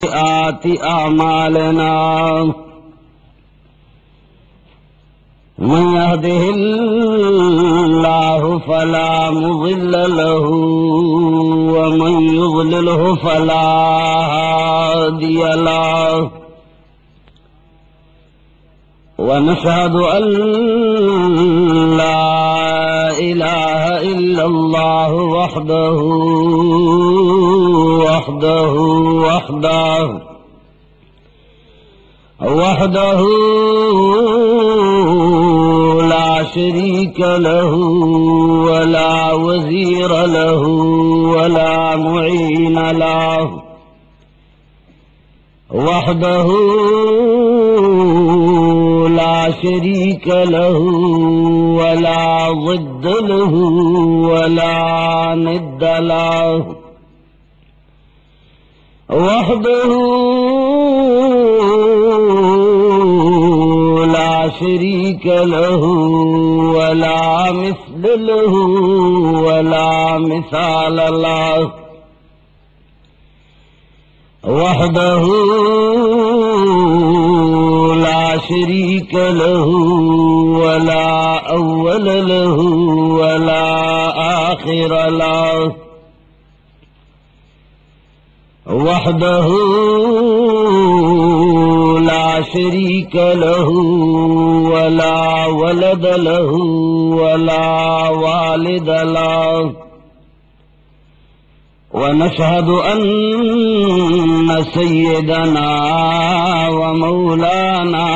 आति आमालना मन यहदिहिल्लाहु फला मुज़िल्ल लहू व मन युज़लिलहु फला हादिय लहू व नशहदु अल्ला इलाहा इल्लल्लाहु वहदहु ला शरीक लहू वला वज़ीर लहू वला मुईन लहू वहदहु ला शरीक लहू वला ज़िद्द लहू वला निद्द लहू वहदहु ला शरीक लहू वला मिस्ल लहू वला मिसाल लहू वहदहु ला शरीक लहू वला अव्वल लहू वला आखिर लहू वहदहु ला शरीक लहू वला वलद लहू वला वालिद लहू ونشهد أن سيدنا ومولانا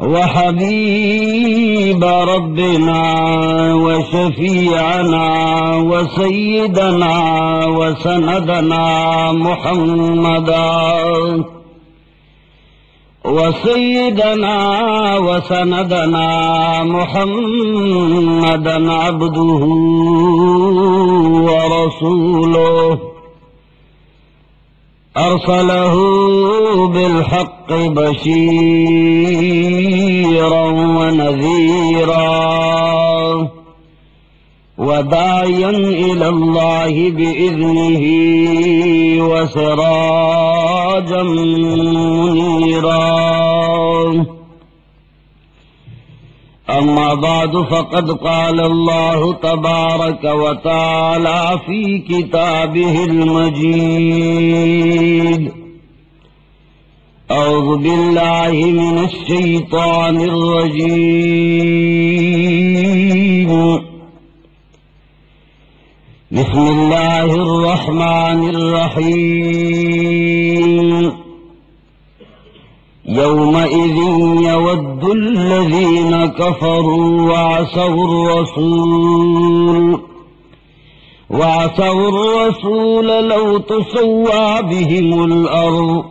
وحبيب ربنا وشفيعنا وسيدنا وسندنا محمدا محمدا عبده ورسوله أرسله بالحق بشيرا ونذيرا وداعيا إلى الله بإذنه وسراجا منيرا أما بعد فقد قال الله تبارك وتعالى في كتابه المجيد أعوذ بالله من الشيطان الرجيم بسم الله الرحمن الرحيم يومئذ يود الذين كفروا وعصوا الرسول لو تسوى بهم الأرض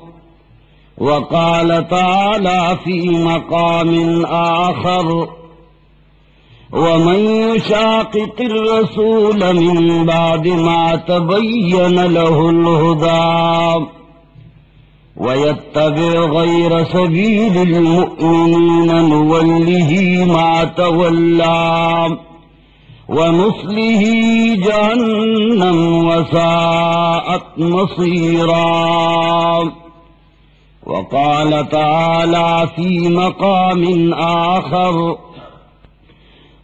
وقال تعالى في مقام آخر ومن يشاقق الرسول من بعد ما تبين له الهدى ويتبع غير سبيل المؤمنين نوله ما تولى ونصله جهنم وساءت مصيرا وقال تعالى في مقام آخر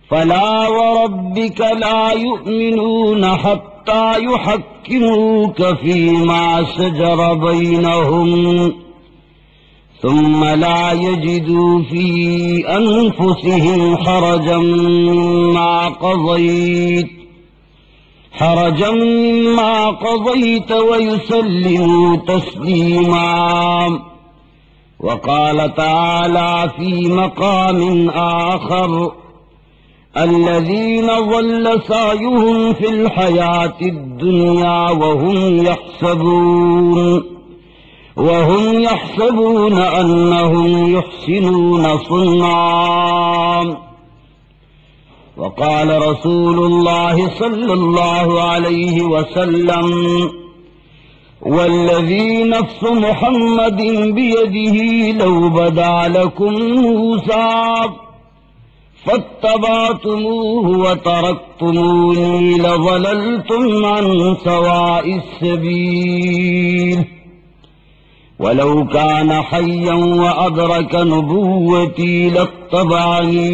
فلا وربك لا يؤمنون حتى يحكموك فيما شجر بينهم ثم لا يجدوا في أنفسهم حرجا مما قضيت ويسلموا تسليما وقال تعالى في مقام آخر الذين ضل سعيهم في الحياة الدنيا وهم يحسبون أنهم يحسنون صنعا وقال رسول الله صلى الله عليه وسلم والذي نفس محمد بيده لو بدا لكم موسى फत्तबातुमूहु व तरक्तुमूनी लज़लल्तुम अन सवाइस सबील वलौ कान हय्यन व अदरक नुबुव्वती लत्तबअनी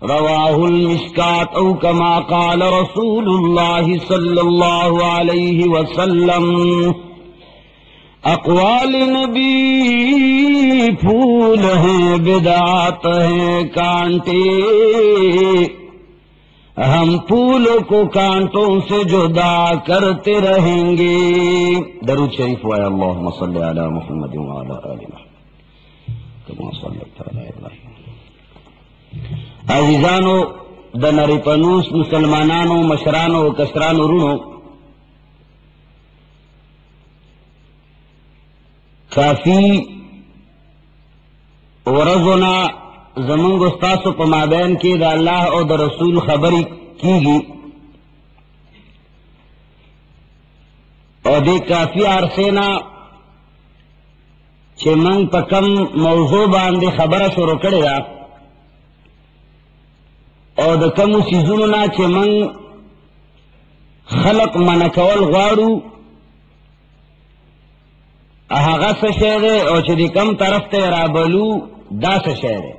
रवाहुल मिश्कात औ कमा क़ाल रसूलुल्लाह सल्लल्लाहु अलैहि वसल्लम। अक़वाल नबी फूल हैं बिदात हैं कांटे, हम फूलों को कांटों से जुदा करते रहेंगे। दरूद शरीफ वाया अल्लाहुम्मा सल्लि अला मुहम्मद व अला आलि मुहम्मद कमा सल्लैता अला इब्राहीम। अज़ीज़ानो द नरिपनूस मुसलमानानो मशरानो कसरानो रुणो काफी वरज़ोना ज़मंग उस्तासो प माबैन के द अल्लाह और द रसूल खबरी कीगी और दे काफी अरसेना चे मंग प कम मौजू बांदे खबर शुरू करेगा और द कम सीज़ुनो ना चे मंग खलक मनकवल गवाड़ू अहागा से शेरे और चदी कम तरफ ते राबलू दा से शेरे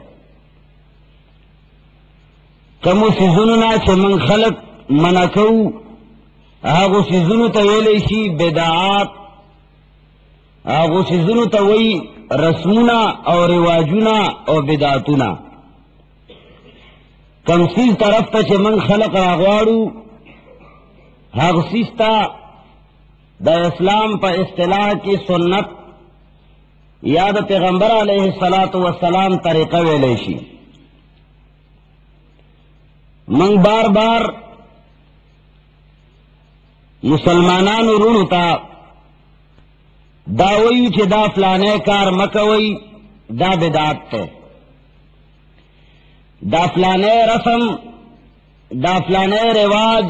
कमो सीज़ुनो ना चे मंग खलक मनकू अहागो सीज़ुनो तवेलेशी बिदात अहागो सीज़ुनो तवई रस्मुना और रिवाजुना और बिदातुना कम सीज तरफ ता चे मंग खलक रागवाड़ू हाग सीस्ता द इस्लाम पर इस्तिलाह की सुन्नत याद पैगंबर अलैहिस्सलातु वस्सलाम तरीक़ा वेलेशी मंग बार बार मुसलमानान रुणुता दावई चे दा फलाने कार मकवई दा बिदात थे, दा फलाने रस्म दा फलाने रिवाज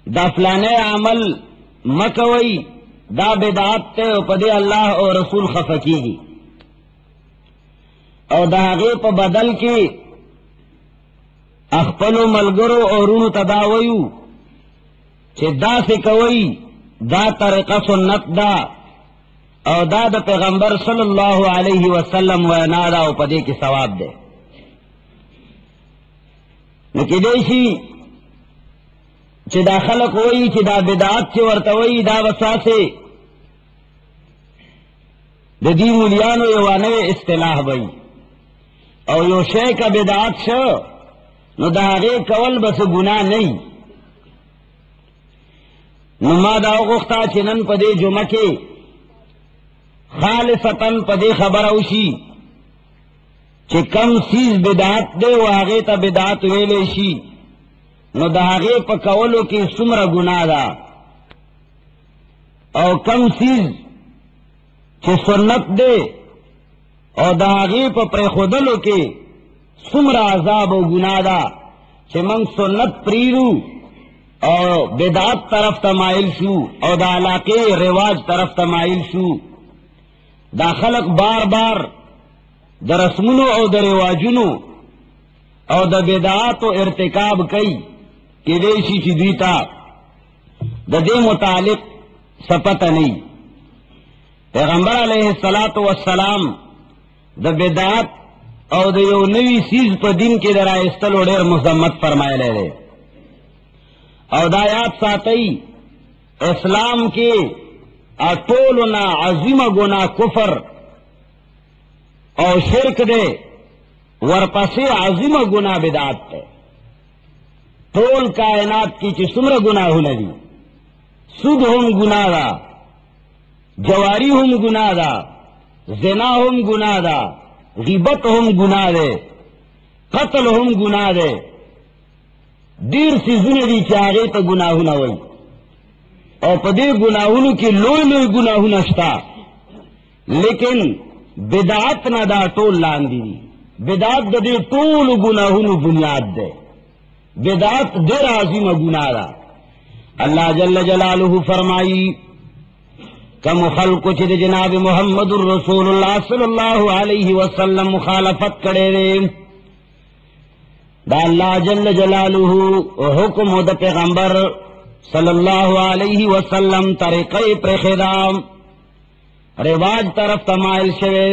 दा फलाने अमल मकवई दा बिदात ते पदे अल्लाह और रसूल खफकीगी और दागे प बदल के अखपलो मलगरो और ऋण तदावयू चे दा से कवई दा तरीक़ा सुन्नत दा और दा द पैगंबर सल्लल्लाहु अलैहि वसल्लम व नादा और पदे के सवाब दे नकिदेशी चे दा खलक वही चे दा बिदात चे वर्तवई दा वसासे द दी मुलियानो यवाने इस्तिलाह बई और यो शे का बिदात शो नो दागे कवल बस गुनाह नहीं नुमा दाव गुख्ता चिनन पदे जुमके खालिसतन पदे खबर औशी चे कम सीज बिदात दे वागे ता बिदात वेलेशी नो दागे प कवलो की सुमर गुनाह दा और कम सीज चे सुन्नत दे और दागे प प्रेखुदलो के सुमर अजाब और गुनाह दा चे मंग सुन्नत प्रीरू और बिदात तरफ तमाइल शू और दा इलाके रिवाज तरफ तमाइल शू दा खलक बार बार द रस्मुनो और द रिवाजुनो और द बिदात और इर्तिकाब कई कि देशी चिदीता द दे मुतालिक सपत नहीं पैगंबर अलैहिस्सलातु वस्सलाम द बिदात और द यो नवी चीज पर दिन के दरा इस्तल ओढ़ेर मुजम्मत फरमाए ले रहे और दायात सातई इस्लाम के अटोलना अजीम गुना कुफर और शिरक दे वरपसे अजीम गुना बिदात है टोल कायनात की चिसुमर गुनाह नदी सुद हम गुनादा जवारी हम गुनादा ज़िना हम गुनादा ग़ीबत हम गुनाह दे कत्ल हम गुनाह दे दीर सी जिंदगी के आगे तो गुनाह न वही और पदे गुनाहुन की लोई लोई गुनाहुन नश्ता लेकिन बिदात न दा टोल लांदी बिदात दे टोल गुनाहुन बुनियाद दे बिदात देर आज़िम गुनाह अल्लाह जल्ल जलालुहु फरमाई कम खल्क़ चिद जनाब मोहम्मदुर रसूलुल्लाह सल्लल्लाहु अलैहि वसल्लम मुखालफत करे वे दा अल्लाह जल्ल जलालुहु हुक्म द पैगंबर सल्लल्लाहु अलैहि वसल्लम तरीक़े प्रेखदाम रिवाज तरफ तमाइल शवे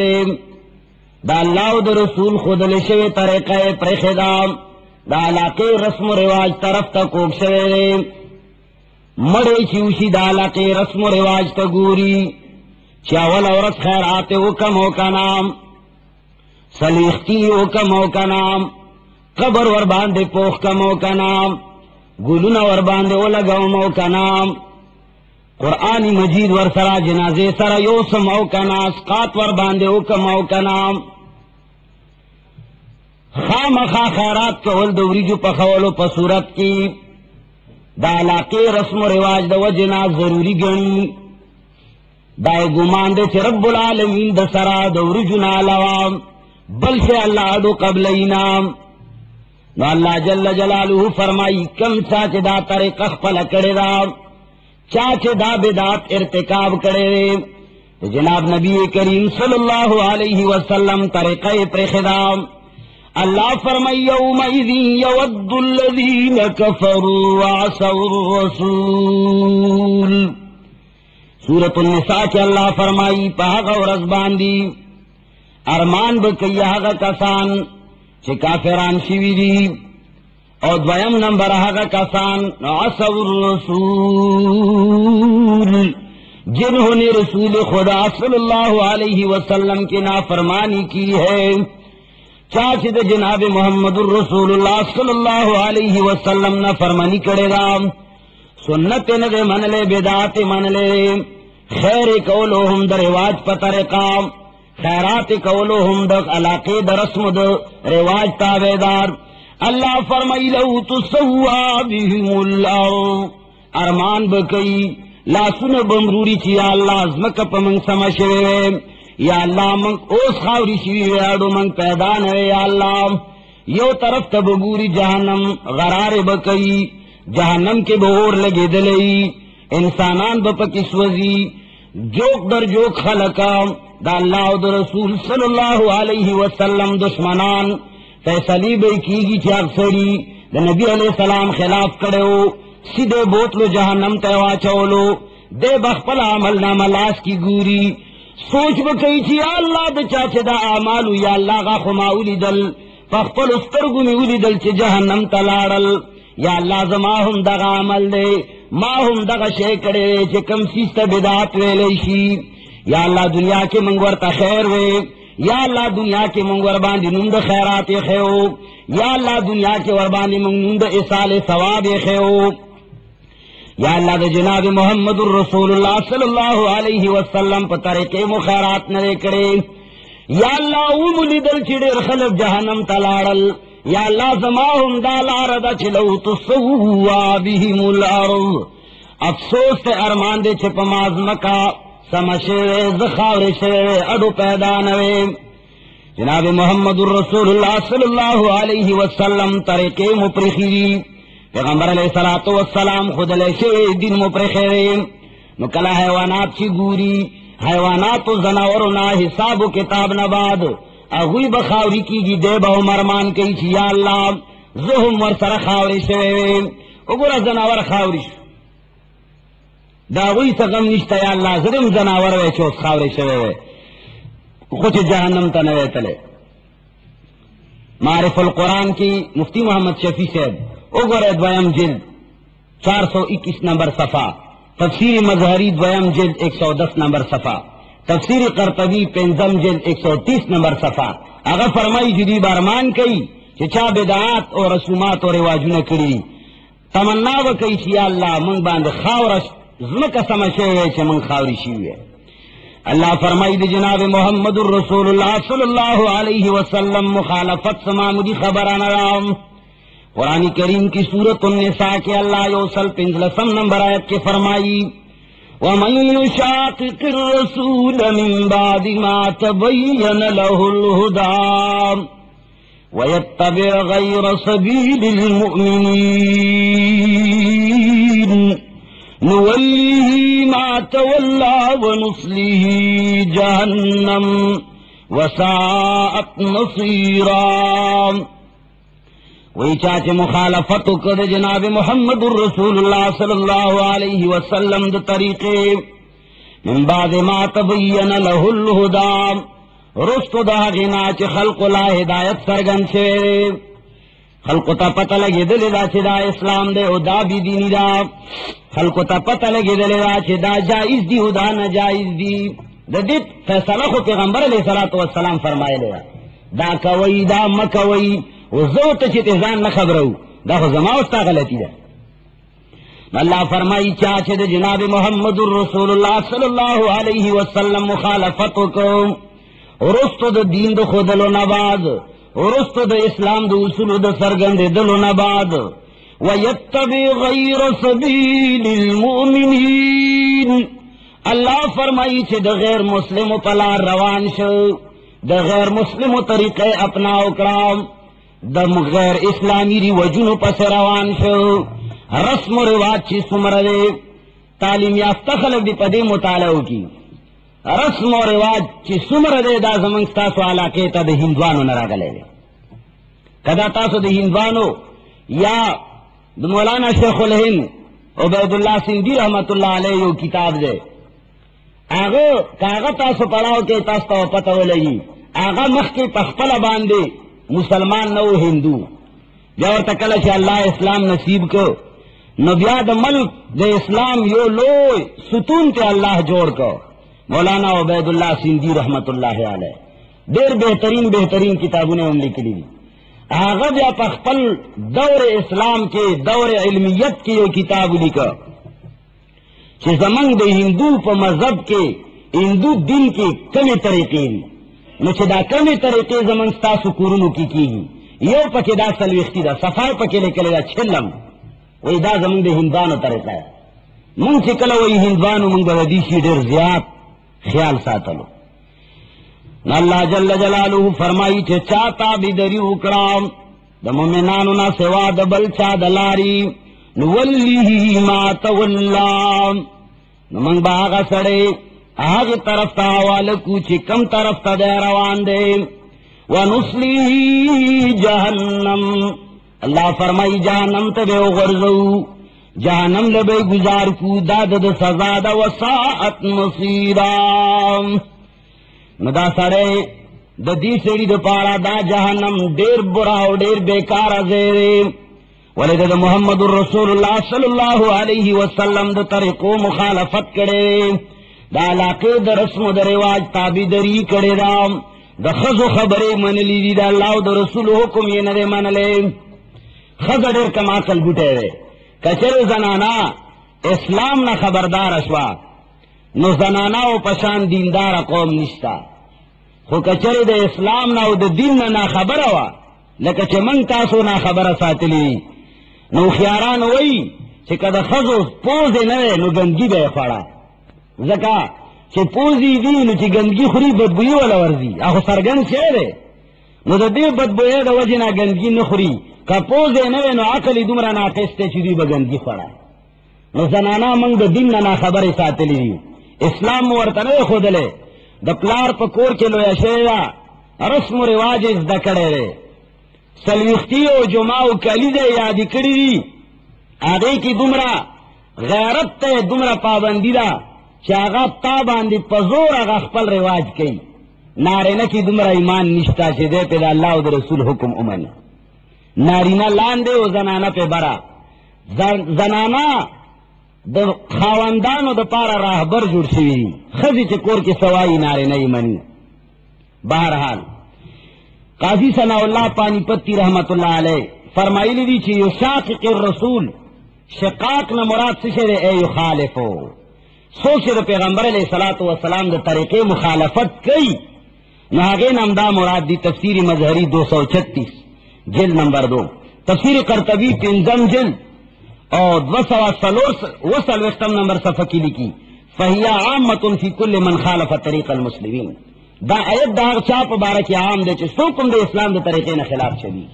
दा अल्लाह द रसूल खुद लिशवे तरीक़े प्रेखदाम दा इलाके रस्म रिवाज तरफ तकोक शवे मड़े चिवशी दा इलाके रस्म रिवाज तगूरी चावल औरत खैरात हुक्म का नाम सलीख्ती हुक्म का नाम कबर वर बांधे पोख कमो का नाम गुलुना वर बांधे ओ लगाओ का नाम कुरानी मजीद वर सरा जनाजे सरा यो समो का नाम स्कात वर बांधे ओ कमो का नाम खाम खा खैरात कवल दौरी जो पखवलो पसूरत की दालाके रस्म रिवाज द वजना जरूरी गणी दाए गुमान दे चे रब्बुल आलमीन द सरा दौरी जुना लवाम बल से अल्लाह दो कबल इनाम न अल्लाह जल्ल जलालुहु फरमाई कम चाचे दा तरीक़ा खपल करे राम चाचे दा बिदात इर्तिकाब करे तो जनाब नबी करीम सल्लल्लाहु अलैहि वसल्लम तरीक़े प्रेखदाम अल्लाह फरमाई यौमइज़िन यवद्दुल्लज़ीन कफ़रू वअसौर रसूल सूरतुन निसा के अल्लाह फरमाई पहाग और रज़बांदी अरमान बकैया कसान चे काफिरान शिविरी और द्वयम नंबर हगा कसान असौर रसूल जिन्होंने रसूल खुदा सल्लल्लाहु अलैहि वसल्लम की नाफरमानी की है चाचिद जनाब मोहम्मदुर रसूलुल्लाह सल्लल्लाहु अलैहि वसल्लम ना फरमानी करेगा सुन्नत न दे मन ले बिदात मन ले खैर कौलो हम द रिवाज पतर काम खैरात कौलो हम द अलाके द रस्म द रिवाज ताबेदार अल्लाह फरमाई लहू तुसव्वा बिहिमुल अर्द अरमान बकई लासुन बमरूरी ची अल्लाह अज़मक पमंग समशवे या अल्लाह मंग ओस खावरी शिवी आडो मंग पैदा नवे या अल्लाह यो तरफ तबगूरी जहन्नम गरार बकई जहन्नम के बोर लगे दलई इंसानान बपकिस्वजी जोक दर जोक खलका दा अल्लाह द रसूल सल्लल्लाहु अलैहि वसल्लम दुश्मनान फैसली बई कीगी ची अक्सरी द नबी अलैहि सलाम खिलाफ करे हो सीधे बोतलो जहन्नम तयवा चौलो दे बखपल अमल नामा लाश की गूरी सोच बकई थी अल्लाह द चाचे दा आमालू या अल्लाह का खुमाउली दल पखपल उस्तरगु में उली दल चे जहन्नम तलाड़ल या अल्लाह जमा हम दगा अमल दे मा हम दगा शे करे चे कम सीस्त बिदात वेलेशी या अल्लाह दुनिया के मंगवर तखैर वे या अल्लाह दुनिया के मंगवर बांधी नुंद खैरात खेओ या अल्लाह दुनिया के वरबानी नुंद इसाले सवाब खेओ या अल्लाह दे जनाब मोहम्मदुर रसूलुल्लाह सल्लल्लाहु अलैहि वसल्लम पर तरीके मुखैरात न करे या अल्लाह उमुली दल चिड़ेर खलब जहन्नम तलाड़ल या अल्लाह जमाहुम दालारदा चिलौ तुसव्वा बिहिमुल अर्द अफसोस ते अरमान दे छिप माज़मका समशे ज़खावरे शे अडो पैदा नवे जनाब मोहम्मदुर रसूलुल्लाह सल्लल्लाहु अलैहि वसल्लम तरीके मुपरिखी पैगंबर अलैहिस्सलातु वस्सलाम खुद लेशे दिन मुपरिखे नो कला हैवानात ची गूरी हैवानात जनावर ना हिसाब किताब न बाद अगुई बखावरी की देबा मरमान कई थी या अल्लाह जुहम वर सर खावरी से उगुरा जनावर खावरी दागुई तगम निश्ता या अल्लाह जरम जनावर वे चोस खावरी से कुछ जहन्नम तनवे तले मारिफुल कुरान की मुफ्ती मोहम्मद शफी साहब उगुरा द्वयम जिल्द 421 नंबर सफा तफसीर मजहरी द्वयम जिल्द 110 नंबर सफा तफसीर करतबी पेंजम जिल्द 130 नंबर सफा अगर फरमाई जुदी बारमान कई चिचा बिदात और रसूमात और रिवाज न करी तमन्ना व कई छी अल्लाह मंग बांध खावरस ज़ुमका समझे हुए छे मंग खावरी शी हुए अल्लाह फरमाई दे जनाब मोहम्मदुर रसूलुल्लाह सल्लल्लाहु अलैहि वसल्लम मुखालफत समामुदी खबर अनराम कुरान करीम की सूरत उन्निसा के अल्लाह योसल पिंजलसम नंबर आयत के फरमाई वमन युशाक़िक़िर रसूल मिन बादि मा तबय्यन लहुल हुदा वयत्तबि गैर सबीलिल मुमिनीन नुवल्लिही मा तवल्ला व नुस्लिही जहन्नम वसाअत मसीरा वही चाचे मुखालफत कर जनाब मोहम्मद रसूलुल्लाह सल्लल्लाहु अलैहि वसल्लम द तरीके मिन बाद मा तबय्यन लहुल हुदा रुस्तु दागिना च खल्क ला हिदायत सरगन से खल्क ता पता लगे दिलदा च दा इस्लाम दे उदा भी दीनी दा खल्क ता पता लगे दिलदा च दा जायज दी उदा न जायज दी ददित फैसला को पैगंबर अलैहिस्सलातु वस्सलाम फरमाए ले दा कवई दा मकवई वो तो चितजान न खबरू दा जमा उसका गलती है अल्लाह फरमाई चाचे दे जनाब मोहम्मदुर रसूलुल्लाह सल्लल्लाहु अलैहि वसल्लम मुखालफत को रुस्तु the Deen the खुदलो नबाद रुस्तु the Islam the उसूल द सरगंद दलो नबाद वयत्तबि गैर सबीलिल मुमिनीन अल्लाह फरमाई छे द गैर मुस्लिम पला रवान शो द गैर मुस्लिम तरीके अपनाओ कराम द गैर इस्लामी रिवाजों पस रवान शो रस्म रिवाज ची सुमरदे तालीम याफ्ता खलक दी पदे मुतालाओ की रस्म और रिवाज ची सुमरदे दा जमंगस्ता सवाला के तद हिंदवानो नरागले कदा तासो द हिंदवानो या द मौलाना शेखुल हिंद उबैदुल्लाह सिंधी रहमतुल्लाह अलैहि यो किताब दे आगो कागा तासो पढ़ाओ के तास्ता पता लगी आगा मख के पखपला बांधे मुसलमान न वो हिंदू जवर तकल से अल्लाह इस्लाम नसीब को नबियाद मल्क दे इस्लाम यो लो सुतून ते अल्लाह जोड़ को मौलाना उबैदुल्लाह सिंधी रहमतुल्लाह अलैह देर बेहतरीन किताबों ने उन लिखी ली आगब या पखपल दौर इस्लाम के दौर इल्मियत की यो किताब लिखा कि जमंग दे हिंदू प मजहब के हिंदू दिन के कमे तरीके नुदा कमे तरीके जमन स्तासु कुरुनु की यो पके दा सलविख्ती दा सफाई पके लेके दा छिल्लम वही दा जमन दे हिंदवानो तरीका है मुंग से कल वही हिंदवानो मुंग बदीसी डेर ज्याद ख्याल सातलो अल्लाह जल्ल जलालुहु फरमाई छे चाता बिदरी उकराम द मोमिनानु ना सेवा द बलचा दलारी नुवल्लिही मा तवल्ला नमंग बागा सड़े आगे तरफ ता वाल कुछ कम तरफ ता दे रवान दे वनुस्लीही जहन्नम अल्लाह फरमाई जहन्नम तबे गर्जू जहन्नम लबे गुजार कू दाद सजा द वसाअत मसीरा नदा सड़े दी सेड़ी द पारा दा जहन्नम डेर बुरा डेर बेकार जेरे वले द मुहम्मदुर रसूलुल्लाह सल्लल्लाहु अलैहि वसल्लम द तरीको मुखालफत करे दा इलाके द रस्म द रिवाज ताबीदरी करे राम द खजो खबरे मन ली दा अल्लाह द रसूल हुकुम ये नरे मन ले खजडर कमा कल बुटे कचरे जनाना इस्लाम ना खबरदार अशवा नो जनाना ओ पशान दीनदार कौम निष्ठा खो कचरे द इस्लाम ना द दीन ना खबर हुआ लक चमंग तासो ना खबर सातली नो खियारान वही कि कद खजो पोजे नवे नो गंदगी बे खड़ा जका कि पोजी दी नो कि गंदगी खुरी बदबुई वाला वर्जी आखो सरगन शेरे नो दे बदबुए द वजना गंदगी न खुरी का पोजे नवे नो अकली दुमरा ना टेस्टे चुदी बगंदगी खड़ा नो जनाना मंग द दिन ना खबर सातली इस्लाम वर्तने खोदले द प्लार पकोर के लोया शेरा रस्म रिवाज इस दकड़े रे सलविख्तियो जुमाओ कली दे याद कड़ी आगे की दुमरा गैरत ते दुमरा पाबंदी दा चागा ता बांधी पजोर आगा खपल रिवाज कई नारे न की दुमरा ईमान निष्ठा से दे पे अल्लाह द रसूल हुकुम उमन नारीना लान दे ओ जनाना पे बरा जनाना द खावंदानो द पारा राहबर जुड़ सी खजी चकोर की सवाई नारे नहीं मनी बहरहाल काजी सनाउल्लाह पानीपत्ती रहमतुल्लाह अलैह फरमाई ली थी युशाक़िक़ रसूल शिकाक न मुराद से शेर ए युखालिफो सो शेर पैगंबर अलैहिस्सलातु वस्सलाम द तरीके मुखालफत कई नागे नमदा मुराद दी तफसीर मजहरी 236 जिल्द नंबर 2 तफसीर करतबी पिंजम जिल्द और 200 नंबर सफ़ा की लिखी फहिया आम्मतुन फी कुल्ल मन खालफ तरीक़ अल मुस्लिमीन दा आयत दाग चाप बारक आम दे चे सो कुम दे इस्लाम दे तरीके न खिलाफ चली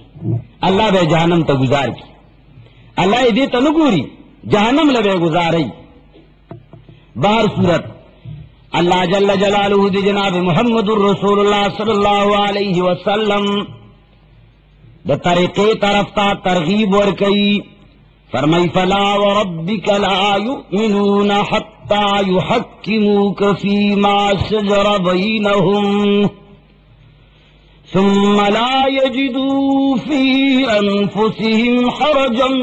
अल्लाह बे जहन्नम तो गुजार की अल्लाह दे तो नगूरी जहन्नम लबे गुजारी बाहर सूरत अल्लाह जल्ल जलालुहु दे जनाब मुहम्मदुर रसूलुल्लाह सल्लल्लाहु अलैहि वसल्लम द तरीके तरफ ता तरगीब वर कई। फरमाई फला व रब्बिक ला युमिनून हत्ता युहक्किमूक फीमा शजर बैनहुम सुम्मा ला यजिदू फी अनफुसिहिम हरजन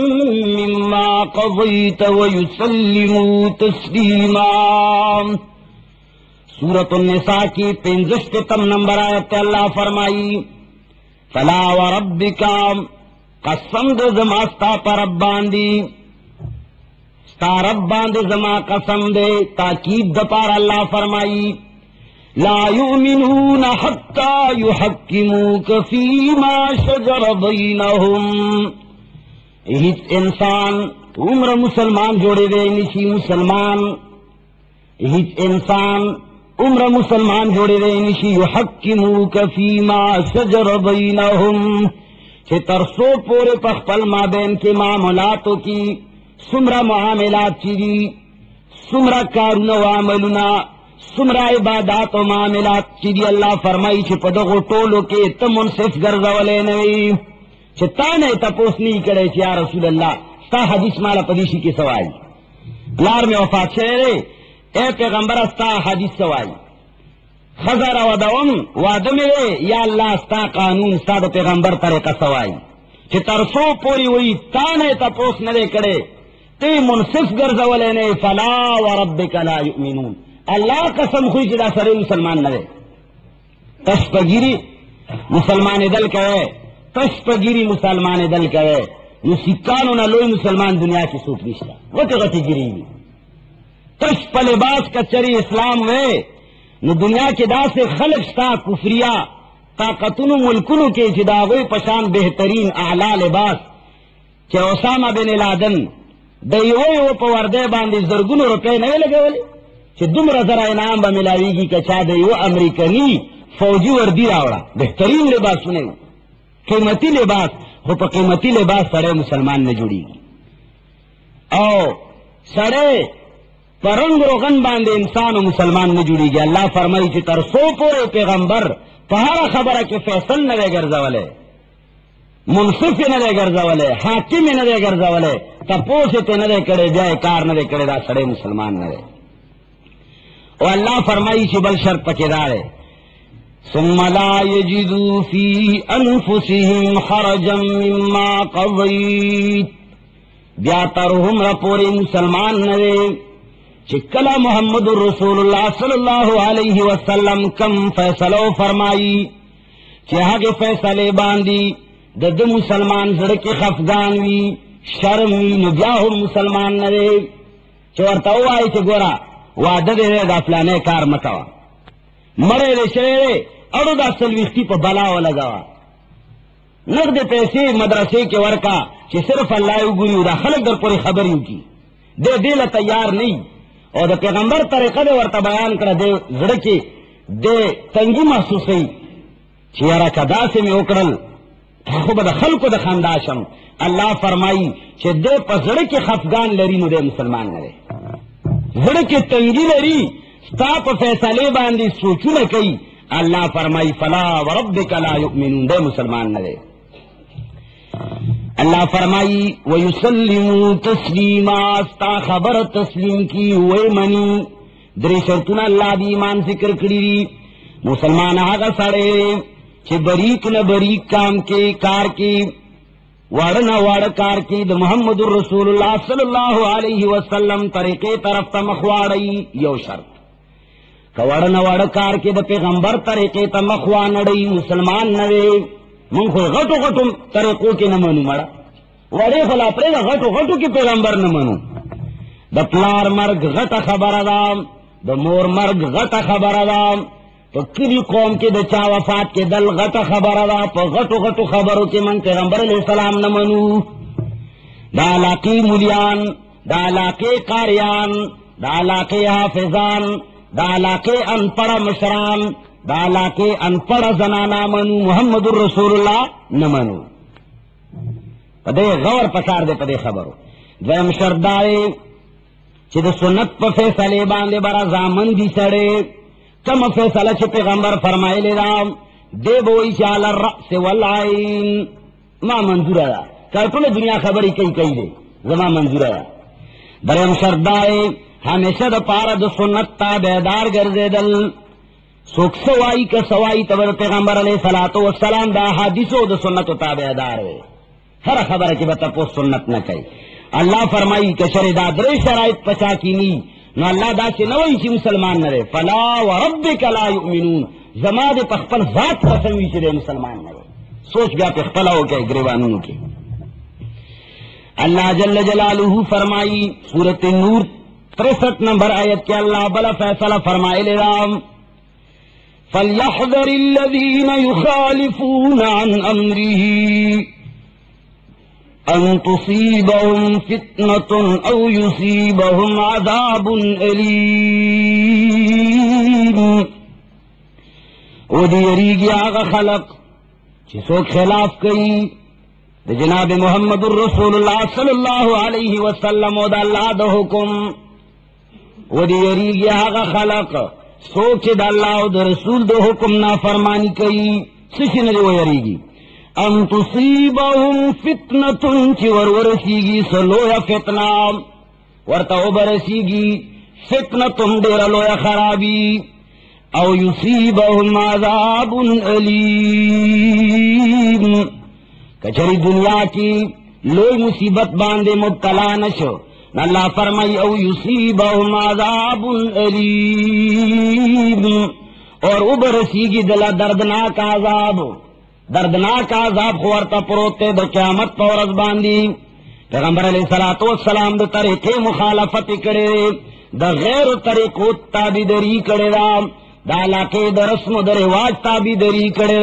मिम्मा क़ज़ैत व युसल्लिमू तस्लीमा। सूरत निसा की 65 नंबर आयत अल्लाह फरमाई फला व रब्बिका कसम दे जमा स्ता पर बांदी स्ता रब बांदे जमा कसम दे ताकीद द पार अल्लाह फरमाई ला युमिनून हत्ता युहक्किमूक फीमा शजर बैनहुम। हिच इंसान उम्र मुसलमान जोड़े दे निशी मुसलमान हिच इंसान उम्र मुसलमान जोड़े दे निशी युहक्किमूक फीमा शजर बैनहुम के तरसो पूरे पखपल माबेन के मामलातों की सुमरा मामलात चीरी सुमरा कारुना वामलुना सुमरा इबादात व मामलात चीरी अल्लाह फरमाई छे पदगो टोलो के तम मुनसिफ गर्जवले नहीं छे ताने तपोस नहीं करे छे या रसूल अल्लाह ता हदीस माला पदीशी के सवाई लार में वफात छे ए पैगंबर ता हदीस सवाई खजर वदवम वादम या अल्लाह स्ता कानून स्ता पैगंबर तरीका सवाई कि तरसो पूरी हुई ताने तपोस न करे ते मुनसिफ गर्जवले ने फला व रब्बिका ला युमिनून अल्लाह कसम हुई जिदा सरे मुसलमान न तशपगिरी मुसलमान दल कहे तशपगिरी मुसलमान दल कहे नु सिक्कानो न लोई मुसलमान दुनिया की सूप निश्ता वो तो गति गिरी तशप लिबास कचरी इस्लाम में न दुनिया के दा से खलक सा कुफरिया ताकतुन मुल्कुन के जिदावे पशान बेहतरीन आला लिबास के ओसामा बिन लादन दैवो पवर्दे बांधे जरगुन रुपए नहीं लगे बोले कि दुमरा जरा इनाम ब मिलावीगी के चा दैवो अमरीकनी फौजी वर्दी आवड़ा बेहतरीन लिबास सुने कीमती लिबास हो तो कीमती लिबास सड़े मुसलमान में जुड़ेगी और सड़े परंग रोगन बांधे इंसान और मुसलमान में जुड़ी गया अल्लाह फरमाई कि तरसो पूरे पैगंबर पहाड़ा खबर के फैसल न रह गर्जावले मुनसिफ न रह गर्जावले हाकिम न रह गर्जावले तपोस न रह करे जाए कार न रह करे दा सड़े मुसलमान न रहे और अल्लाह फरमाई कि बल शर्त पकेदार है सुम्मा ला यजिदू फी अनफुसिहिम हरजम मिम्मा क़ज़ैत ब्यातरहुम रपोरे मुसलमान न रहे चिक्कला मोहम्मद रसूलुल्लाह सल्लल्लाहु अलैहि वसल्लम कम फैसलो फरमाई चाह के फैसले बांधी दद मुसलमान जड़ के खफगान वी शर्मी नुब्याह मुसलमान नरे चोरता हुआ आई चे गोरा वादा दे रे दाफलाने कार मतावा मरे रे शरे अड़ो दा सलविस्ती पर बलाव लगावा नगद पैसे मदरसे के वर्का कि सिर्फ अल्लाह गुरी उदा खलक दर पूरी खबरी की दे दिल तैयार नहीं और द पैगंबर तरीका दे वर्ता बयान कर दे जड़के दे तंगी महसूस हुई चियारा कदा से में ओकड़ल खूब दखल को दखानदाशम अल्लाह फरमाई कि दे पजड़ के खफगान लरी नु दे मुसलमान नरे जड़ के तंगी लरी स्ताप फैसले बांधी सोचू न कई अल्लाह फरमाई फला व रब्बिका ला युमिनून दे मुसलमान नरे अल्लाह फरमाई व युसल्लिमू तस्लीमा स्ता खबर तस्लीम की वे मनी दरे शर्तुना अल्लाह दी ईमान जिक्र करी मुसलमान आगा साड़े कि बरीक न बरीक काम के कार की वाड़ न वाड़ कार की द मोहम्मद रसूलुल्लाह सल्लल्लाहु अलैहि वसल्लम तरीके तरफ तमखवाड़ी यो शर्त कवाड़ न वाड़ कार के द पैगंबर तरीके तमखवा नड़ई मुसलमान नवे मुंखो घटो घटो तरीकों के न मनु मड़ा वड़े फला पड़ेगा घटो घटो के पैगंबर न मनु द प्लार मर्ग घट खबर अदाम द मोर मर्ग घट खबर अदाम तो किरी कौम के द चा वफात के दल घट खबर अदा पर घटो घटो खबरों के मन पैगंबर अलैहिस्सलाम न मनु दालाकी मुलियान दालाके कारियान दालाके हाफिजान दालाके अनपढ़ मशरान दालाके अनपढ़ जनाना मनु मोहम्मदुर रसूलुल्लाह न मनु पदे गौर पसार दे पदे खबरो द्वयम शर्दारे चिद सुन्नत पर फैसले बांधे बरा जामन दी सड़े कम फैसला छे पैगंबर फरमाए ले राम दे बोई चाल रअस वल आइन ما منظور دا کرٹول دنیا خبری کئی کئی دے زما منظور دا درم شردائے ہمیشہ دا پارا دا سنت تابعدار گرزیدل سوک سوائی کا سوائی تبر پیغمبر علیہ الصلوۃ والسلام دا حدیثو دا سنت تابعدار ہے ہر خبر کی بتا پوس سنت نہ کئی اللہ فرمائی کہ شر دا درے شرائط پچا کینی نو اللہ دا سے نوئی چی مسلمان نہ رہے فلا وربک لا یؤمنون زما دے پخپل ذات قسم چی دے مسلمان نہ رہے سوچ گیا پخپلا ہو کے گریوانوں کے اللہ جل جلالہ فرمائی سورۃ نور 63 نمبر آیت کے اللہ بلا فیصلہ فرمائے لے رام فَلْيَحْذَرِ الَّذِينَ يُخَالِفُونَ عَنْ أَمْرِهِ أَن تُصِيبَهُمْ فِتْنَةٌ أَوْ يُصِيبَهُمْ عَذَابٌ أَلِيمٌ او دی یریگی آغا خلق جسو خلاف کئی جناب محمد الرسول اللہ صلی اللہ علیہ وسلم و دا اللہ دا حکم او دی یریگی آغا خلق سوچ دا اللہ و دا رسول دا حکم نافرمانی کئی سشن جو یریگی ان تصیبہم فتنتن چی ورسیگی سلویا فتنہ ورطا برسیگی فتنتن دیر لویا خرابی او یصیبہم عذاب علیم کچری دنیا کی لوی مصیبت باندے مبتلا نشو اللہ فرمائی او یصیبہم عذاب علیم اور ابرسیگی دلا دردناک عذاب خوارتا پروتے دا قیامت پورز باندی پیغمبر علیہ الصلوۃ والسلام دا طریقے مخالفت کرے دا غیر طریقو تابیداری کرے دا علاقے دا رسم و دا رواج تابیداری کرے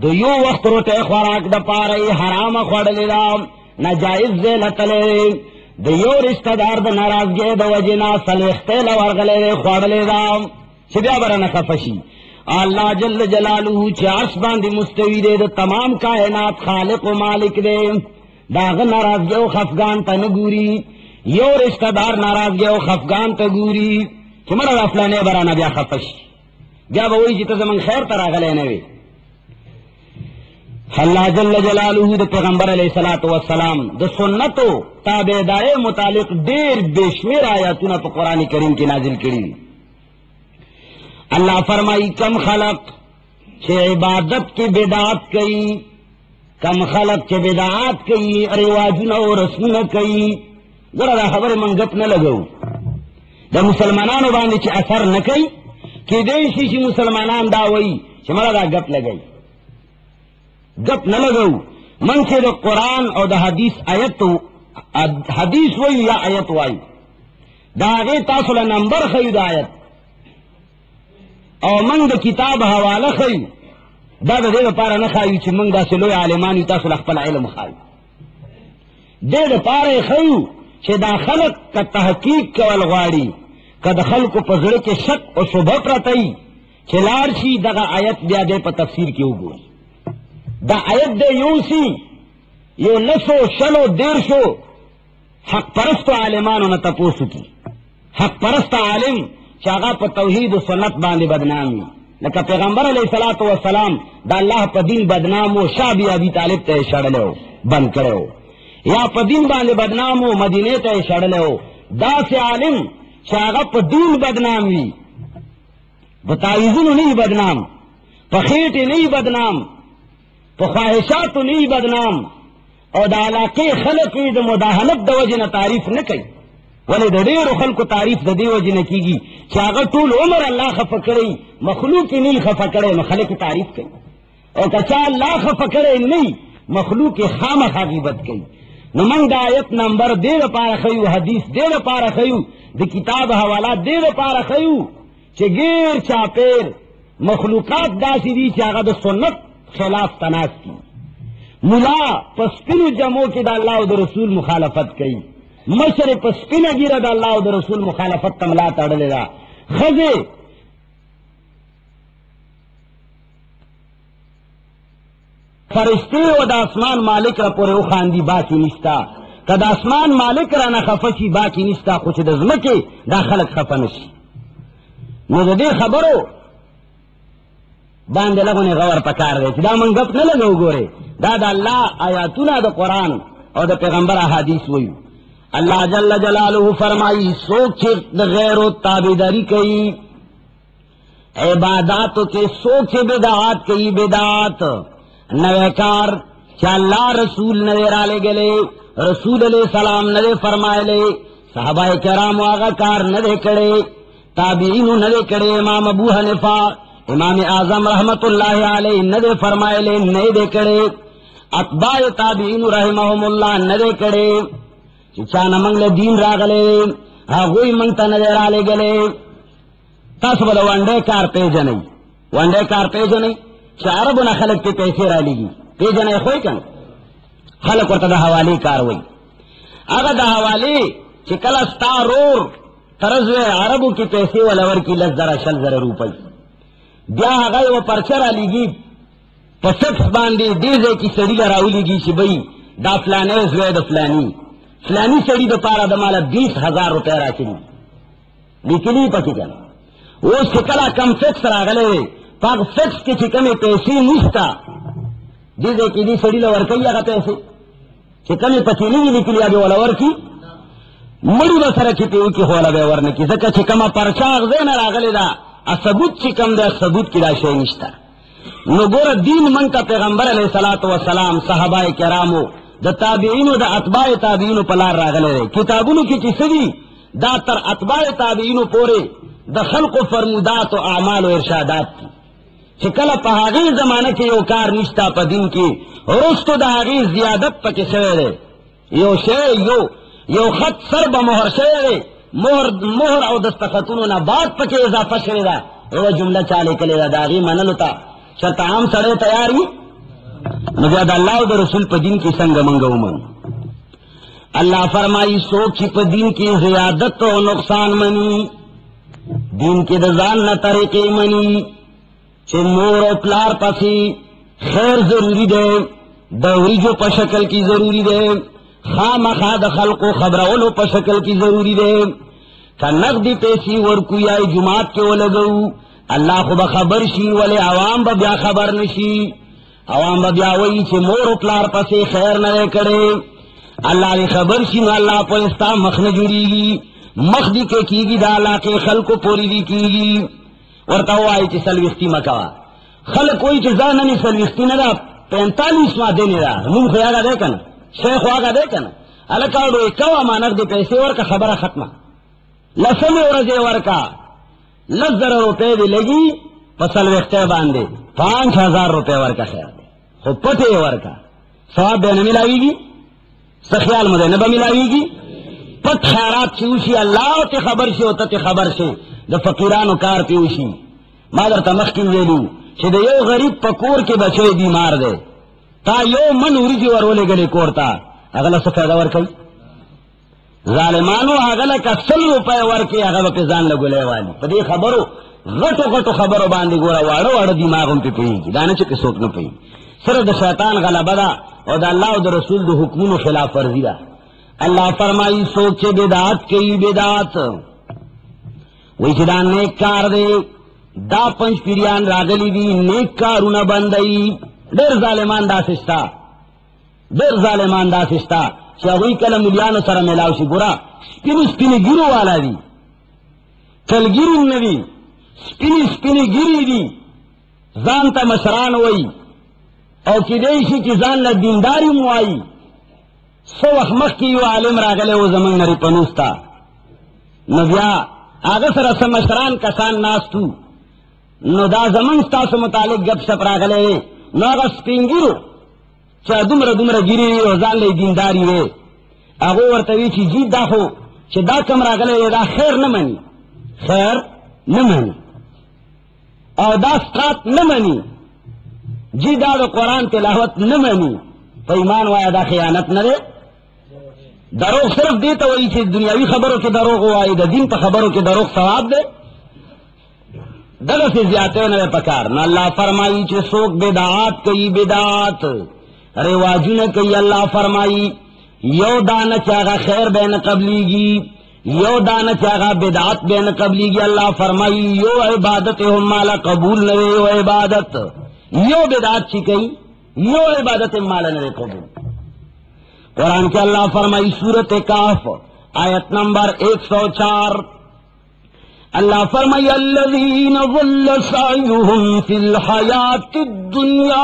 دو یو وقت روٹے خوراک دا پارے حرام خوڑلے ناجائز دے لتلے دو یو رشتہ دار دا ناراضگے دا وجنا سلوختے لورغلے خوڑلے چبیا برا خفشی اللہ جل جلالہ چارس باندی مستوی دے دا تمام کائنات خالق و مالک دے داغ ناراضگے و خفگان تا نگوری یو رشتہ دار ناراضگے و خفگان تا گوری چمرا افلانے برانا بیا خفشی بیا بوئی جی تا زمن خیر ترا غلے نوے اللہ جل جلالہ دا پیغمبر علیہ الصلوۃ والسلام دا سنتو تابعدارے متعلق دیر بےشمیر آیاتنا پا قرآن کریم کی نازل کری اللہ فرمائی کم خلق چھے عبادت کی بدعات کئی کم خلق چھے بدعات کئی رواجنا و رسمنا کئی ذرا دا خبر منگت نہ لگو دا مسلمانانو باندے چھے اثر نہ کئی کہ دیشی چھے مسلمانان داوئی چھے مرا دا گپ لگئی گپ نہ لگو من سے دا قرآن اور دا حدیث حدیث وئی یا آیت وائی دا آگے تاصل نمبر خیو دا آیت اور من دا کتاب حوالہ خیو دا دا دے دا پارا نخائیو چی من دا سلوی عالمانی تاصل اخپل علم خائیو دے دا پارا خیو چی دا خلق کا تحقیق کول غاڑی کا دا خلق پزر کے شک و شبہ پرتائی چی لارشی دا آیت بیا دے پا تفسیر کیوں گوئی دا آیت دے یوں سی یو لسو شلو دیر شو حق پرست عالمانو نہ تپوسو کی حق پرست عالم چاگا پا توحید و سنت باندے بدنامی لکہ پیغمبر علیہ الصلوۃ والسلام دا اللہ پا دین بدنامو شاہ بی ابی طالب تے شڑلے ہو بند کرے ہو یا پا دین باندے بدنامو مدینے تے شڑلے ہو دا سے عالم چاگا پا دین بدنامی بتائیزن نہیں بدنام پا خیٹ نہیں بدنام تو خواہشات نہیں بدنام اور دا علاقے خلق دا مداحنت دا وجہ تعریف نہ کئی ولی دا دیر خلق تعریف دا دی وجہ کی گی چاگا طول عمر اللہ خفا کرے مخلوق نہیں خفا کرے خلق تعریف کئی اور کچا اللہ خفا کرے نہیں مخلوق خام غیبت کئی نمنگ دا آیت نمبر دیر پارا خیو حدیث دیر پارا خیو دا کتاب حوالہ دیر پارا خیو چے گیر چاپیر مخلوقات دا سی دی چاگا دا سنت خلاف تناس کی ملا پسپنو جمعو کی دا اللہ و دا رسول مخالفت کی مشر پسپنو گیرہ دا اللہ و دا رسول مخالفت تملا تڑلے دا خزے فرشتے و دا اسمان مالک را پورے اخاندی باقی نشتا کہ دا اسمان مالک را نخفشی باقی نشتا خوچ دا زمکے دا خلق خفنشی نو دا دے خبرو باندے لگو نے غور پکار دے دا من گپ نہ لگو گورے دا اللہ آیاتنا دا قرآن اور دا پیغمبر احادیث وی اللہ جل جلالہ فرمائی سوک چھے دا غیر و تابداری کئی عباداتو کے سوک چھے بدعات کئی بدعات نویکار چا اللہ رسول نوے رالے گلے رسول علیہ السلام نوے فرمائے لے صحابہ کرام آغا کار نوے کڑے تابعین نوے کڑے امام ابو حنیفہ امام اعظم رحمت اللہ علیہ نوے فرمائے لے نئے دے کڑے اتباع تابعین رحمہم اللہ نوے کڑے چانا منگل دین راغلے آگوی منگتا نوے رالے گلے تاسو بلا وانڈے کار پیجنئی وانڈے کار پیجنئی چا عربنا خلق پہ پیسے رالی گی پیجنئی خوئی کن خلق ورطا دا حوالی کاروئی اگا دا حوالی چکل استارور ترزوے عربو کی پیسے ولور کی لزدر شلزر روپی بیا آگای و پرچر آلی گی پسفس باندی دیزے کی سڑی لراولی گی چی بئی دا فلانے زوے دا فلانی سڑی دا پارا دا مالا 20,000 روپے را چلی لیکنی پکی کن وہ سکلا کم فکس راغلے پاک فکس کی چکمی پیسے نشتا دیزے کی دی سڑی لورکی آگا پیسے چکمی پچیلی گی لکلی آگے ولور کی مڑی بسر چپیوی کی خولا بے ورنکی زکا چکما پرچاغ زین راغلے دا ثبوت چکم دے ثبوت کی دا شے نشتا نو گور دین من کا پیغمبر علیہ الصلوۃ والسلام صحابہ کرامو دا تابعینو دا اتباع تابعینو پلار راغلے دے کتابونو کی چسدی دا تر اتباع تابعینو پورے دا خلق و فرمودات و اعمال و ارشادات کی چکل پہاغی زمانہ کے یو کار نشتا پا دین کی رستو دا حاغی زیادت پا کسوے دے یو شے یو خط سر با مہر شے دے مہر او دستخطونو نا بعد پا کے اضافہ شے دا او جملہ چالے کلے دا داغی منلو تا شرط عام سڑے تیاری مجھے دا اللہ و دا رسول پا دین کی سنگ منگو من اللہ فرمائی سوچی پا دین کی زیادت و نقصان منی دین کی دزان نہ طریقے منی چھے مور و پلار پسی خیر ضروری دے دوری جو پا شکل کی ضروری دے خام خاد خلق و خبرولو پا شکل کی ضروری دے کہ نقدی پیسی ورکوی آئی جماعت کے ولگو اللہ خوب خبر شی ولی عوام با بیا خبر نشی عوام با بیا وئی چھے مور و پلار پسی خیر نہ کرے اللہ دی خبر شی نو اللہ پوستا مخن جوری گی مخدی کے کی گی دا اللہ کے خلق کو پوری دی کی گی ورطا ہوا آئی چی سلوستی مکوا خلق کوئی چی زاننی سلوستی ندا 45 ماہ دینے دا نوم خیاغا دے کنا شیخ واغا دے کنا الکاڑو اکوا مانک دے پیسے ورکا خبر ختمہ لسمی ورزے ورکا 10,000 روپے دی لگی پسل وقتے باندے 5,000 روپے ورکا خیر دے خود پتے ورکا ثواب بے نملاوی گی سخیال مدے نبا ملاوی گی پت خیرات چیوشی اللہ تی خبر شی ہوتا تی خبر شی دا فقیرانو کار پیوشی مادر تا مخی ویلو چی دا یو غریب پا کور کے بچوئے بیمار دے تا یو من اوریجی ورولے گلے کورتا اگلا سفیدہ ورکی ظالمانو اگلا کا 100 روپے ورکی اگلا پی زان لگولے والی پا دی خبرو غٹو غٹو خبرو باندی گورا وارو وارو دیماغم پی پئی گی دانا چکے سوک نو پئی صرف دا شیطان غلبہ دا اور دا اللہ و دا رسول دا حکمونو خلاف ورزی دا اللہ فرمائی سوچے بدعات کئی بدعات وہی چدا نیک کار دے دا 5 پیریان راگلی دی نیک کارونا بندئی دیر ظالمان دا سستا چاہوئی کل ملیانو سر ملاوشی گورا سپینی گیرو والا دی کل گیرو ندی سپینی گیری دی زانتا مشران وئی او کی دیشی کی زان نا دینداری موائی سو اخمق کی یو عالم راگلے وہ زمان نری پنوستا نو بیا آگا سر اسم مشران کسان ناستو نو دا زمان ستاسو متعلق گپ شپ راگلے نو آگا سپینگیرو چا دمر گیری و زان لے دینداری وے آگو ورطوی چی جید دا خو چی دا کم راگلے دا خیر نمانی او دا سقات نمانی جی دا دا قرآن تلاوت نمانی پا ایمان وایا دا خیانت ندے دروغ صرف دیتا وہی چیز دنیاوی خبروں کے دروغ وائی دا دین پا خبروں کے دروغ ثواب دے دگا سے زیادہ نوے پکار نا اللہ فرمائی چی سوک بدعات کئی بدعات رواجون کئی اللہ فرمائی یو دانا چاگا خیر بین قبلی گی یو دانا چاگا بدعات بین قبلی گی اللہ فرمائی یو عبادت ہم مالا قبول نوے یو عبادت یو بدعات چی کئی यो इबादत माला ने कबूल। कुरान के अल्लाह फरमाई सूरत काफ आयत नंबर 104, अल्लाह फरमाई अल्लज़ीना ज़ल्ल सअयुहुम फिल हयातिद दुनिया,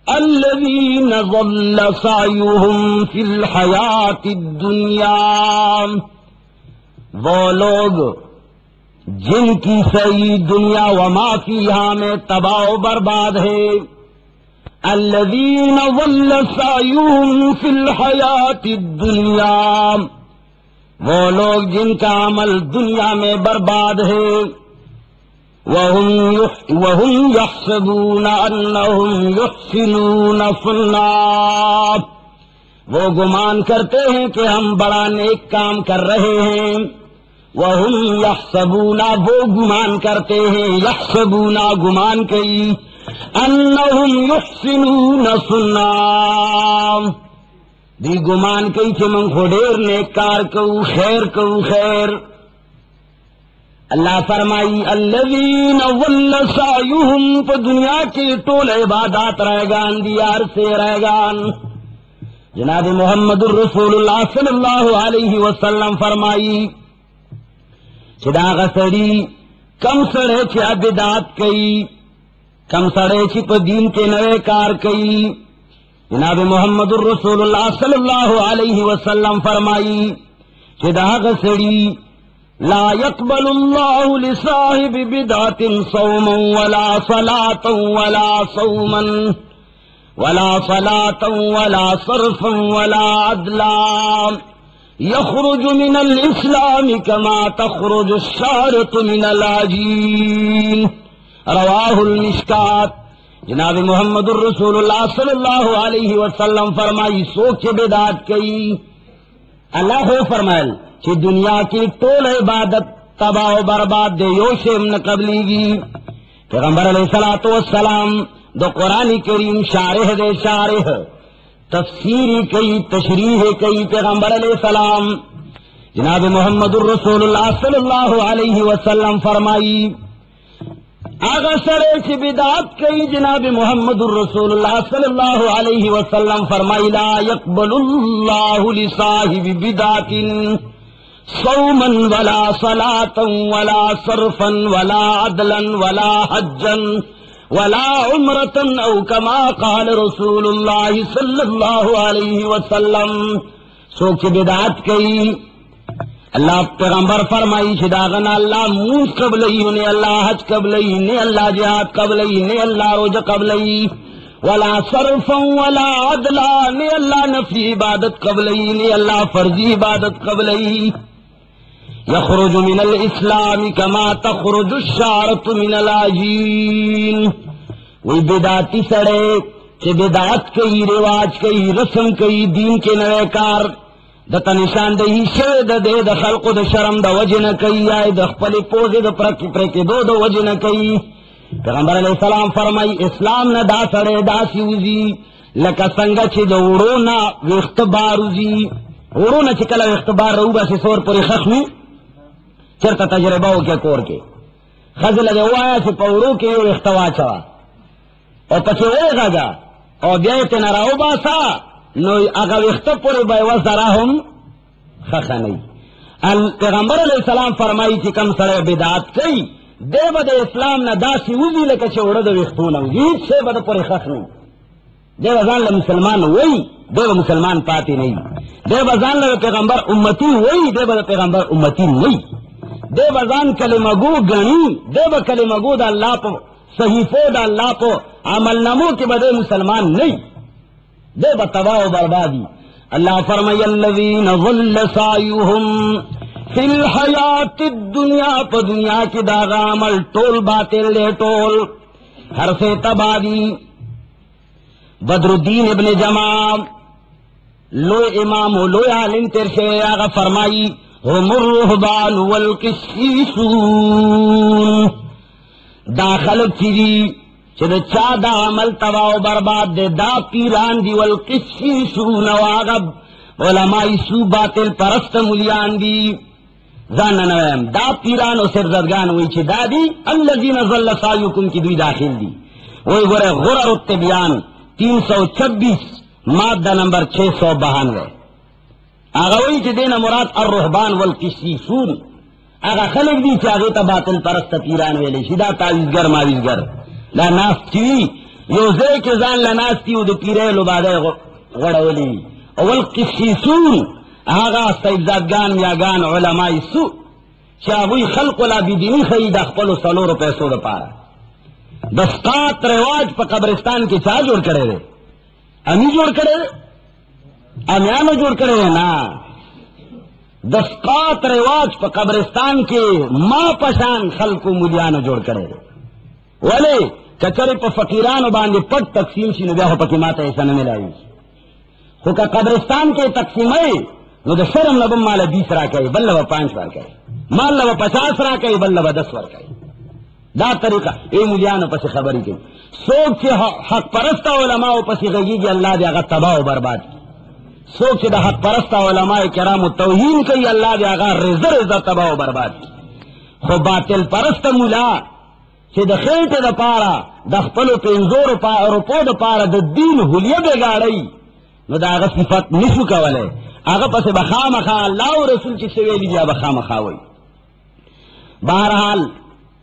अल्लज़ीना ज़ल्ल सअयुहुम फिल हयातिद दुनिया, वो लोग जिनकी सही दुनिया व माफिया में तबाह बर्बाद है। अल्लज़ीना ज़ल्ल सअयुहुम फिल हयातिद दुनिया, वो लोग जिनका अमल दुनिया में बर्बाद है। वहुम यहसबून अन्नहुम युहसिनून सुन्ना, वो गुमान करते हैं कि हम बड़ा नेक काम कर रहे हैं। वहुम यहसबूना, वो गुमान करते हैं, यहसबूना गुमान कई, अन्नहुम युहसिनून सुन्ना, दी गुमान कई कि मन खोडेर नेकार कऊ खैर कऊ खैर। अल्लाह फरमाई अल्लज़ीना ज़ल्ल सअयुहुम, तो दुनिया के टोल इबादत रहेगान, दियार से रहेगान। जनाब मोहम्मदुर रसूलुल्लाह सल्लल्लाहु अलैहि वसल्लम फरमाई चिदाग सड़ी कम सड़े च्या बिदात कई, कम सड़े छि तो दीन के नवे कार कई। जनाब मोहम्मदुर रसूलुल्लाह सल्लल्लाहु अलैहि वसल्लम फरमाई चिदाग सड़ी ला यक़बलुल्लाहु लिसाहिबि बिदातिन सौमन वला सलातन वला सौमन वला सलातन वला सर्फन वला अदला, यख़रुजु मिनल इस्लाम कमा तख़रुजु शारतु मिनल आजीन, रवाहुल मिशकात। जनाब मोहम्मदुर रसूलुल्लाह सल्लल्लाहु अलैहि वसल्लम फरमाई सोच बिदात कई। अल्लाह हो फरमायल कि दुनिया की टोल इबादत तबाह बर्बाद दे योशेम न कबलीगी। पैगंबर अलैहिस्सलातु वस्सलाम दो कुरान करीम शारिह दे शारिह तफसीरी कई तशरीह कई पैगंबर अलैहिस्सलाम जनाब मोहम्मदुर रसूलुल्लाह सल्लल्लाहु अलैहि वसल्लम फरमाई आगा सरे की बिदात कई जनाब मोहम्मदुर रसूलुल्लाह सल्लल्लाहु अलैहि वसल्लम फरमाई ला यक़बलुल्लाहु लिसाहिबि बिदातिन सौमन वला सलातन वला सर्फन वला अदलन वला हज्जन वला उम्रतन औ कमा क़ाल रसूलुल्लाह सल्लल्लाहु अलैहि वसल्लम। सो की बिदात कई अल्लाह पैगंबर फरमाई छिदागन अल्लाह मूस कबलई ने अल्लाह हज कबलई ने अल्लाह जिहाद कबलई ने अल्लाह रोजा कबलई वला सर्फन वला अदला ने अल्लाह नफली इबादत कबलई ने अल्लाह फर्जी इबादत कबलई। यख़रुजु मिनल इस्लाम कमा तख़रुजु शारतु मिनल आजीन, वही बिदाती सड़े कि बिदात कई रिवाज कई रस्म कई दीन के नवे कार दता निशानदेही शे द दे द खल्क़ द शर्म द वजन कई आए द खपली पोजे द प्रके दो वजन कई। पैगंबर अलैहिस्सलाम फरमाई इस्लाम न दा सड़े दासी उजी लका संग छि द उड़ोना इख्तिबार उजी उड़ोना छि कला इख्तिबार रूबा से सोर पर खखमी चरता तजरबा के कोर के खज लगे हुआ से पौड़ो के और इख्तवा चवा और पछे होएगा जा और ब्याते न राओ बासा नो अगर इख्तब पर बेवजरा हम खखा नहीं। पैगंबर अलैहिस्सलाम फरमाई कि कम सड़े बिदात कई दे बद इस्लाम न दासी उजी लेके छोड़ दो इख्तू न गीत से बद पर खख नहीं दे वजान ल मुसलमान वही दे मुसलमान पाती नहीं दे वजान ल पैगंबर उम्मती वही दे बद पैगंबर उम्मती नहीं दे वजान कलिमगो गणी दे ब कलिमगो दा अल्लाह पो सहीफो दा अल्लाह पो अमल नमो के बदे मुसलमान नहीं दे ब तबाह बर्बादी। अल्लाह फरमाय अल्लज़ीना ज़ल्ल सअयुहुम फिल हयातिद दुनिया, प दुनिया की दागा अमल टोल बातिल ले टोल हर से तबादी। बदरुद्दीन इब्ने जमा लो इमाम लो आलिम तेरशे आगा फरमाई हुमुर रुहबान वल किस्सीसून, दाखल चीजी चद चादा अमल तबाह बर्बाद दे दा पीरान दी वल किस्सीसून वागब उलमाई सू बातिल परस्त मुलियान दी जान नवम दा पीरान और सिरजदगान हुई छि दादी अल्लज़ीना ज़ल्ल सअयुकुम की दुई दाखिल दी वही गोरे गुरर उत्तिबियान 326 मादा नंबर 692 आगा वही चे देना मुराद अर्रुहबान वल किसीसून आगा खलक दी चाहे ता बातिल परस्त पीरान वेले शिदा तावीजगर मावीजगर ला नास चीवी योजे के जान ला नास ती उद पीरे लुबादे गड़वली वल किसीसून आगा सैयदगान यागान उलमाई सु चाहुई खल्क ला बिदीनी खरीद अखपल सलोर पैसों द पारा दस्तात रिवाज पर कब्रिस्तान के चा जोड़ करे रे अमी जोड़ करे अमियानो जोड़ करे ना दस्तात रिवाज पर कब्रिस्तान के माँ पशान खल्क मुलियानो जोड़ करे रे वाले कचरे पर फकीरान बांधे पट तकसीम सी नब्या हो पकी माता ऐसा न मिलाई का कब्रिस्तान के तकसीम है वो शर्म नबम माल 20 रा कहे बल्लभ 5 बार कहे माल लव 50 रा कहे बल्लभ 10 बार कहे दा तरीका ए मुलियानो पसी खबरी के सोच से हक परस्ता उलमाओ पसी गई कि अल्लाह जागा तबाह बर्बाद की सोच से हक परस्ता उलमाए किराम तौहीन कई अल्लाह जागा रिज़ा रिज़ा तबाह बर्बाद की खो बातिल परस्त मुला से द खेते द पारा द खपलो पेंजोर रुपो द पारा द दीन हुलिया बेगाड़ई न दागा सिफत निशु कवले आगा पसे बखामखा अल्लाह और रसूल की सेवेली जा बखामखा वही बहरहाल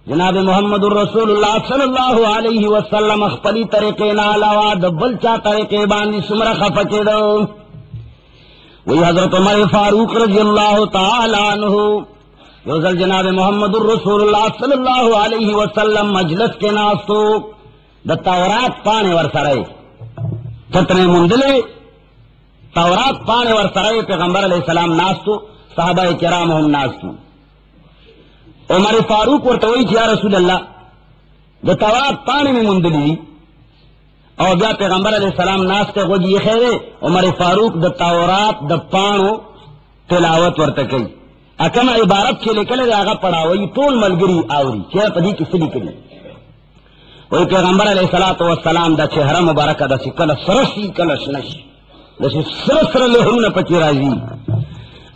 जनाब मोहम्मद रसूलुल्लाह सल्लल्लाहु अलैहि वसल्लम अखपली तरीके ना अलावा दब्बल चा तरीके बांधी सुमरा खपके दो वही हजरत उमर फारूक रज़ियल्लाहु ताला अन्हु योजल जनाब मोहम्मद रसूलुल्लाह सल्लल्लाहु अलैहि वसल्लम मजलिस के नास्तो द तौरात पाने वर सराय चतने मुंदले तौरात पाने वर सराय पैगंबर अलैहिस्सलाम नास्तो सहाबा किराम हम नास्तो उमर फारूक और तवई या रसूल अल्लाह द तौरात पाने में मुंदली और क्या पैगंबर अलैहिस्सलाम नास्ते को जी खेरे Umar Farooq the Taurat the पानो तिलावत वर्त कई अकम इबारत के लेकर आगा पड़ा वही टोल मलगिरी आवरी चेहरा पदी किसी निकली वही पैगंबर अलैहिस्सलातु वस्सलाम द चेहरा मुबारक द सिकल सरसी कलश नश दस सरसर लहरुन पची राजी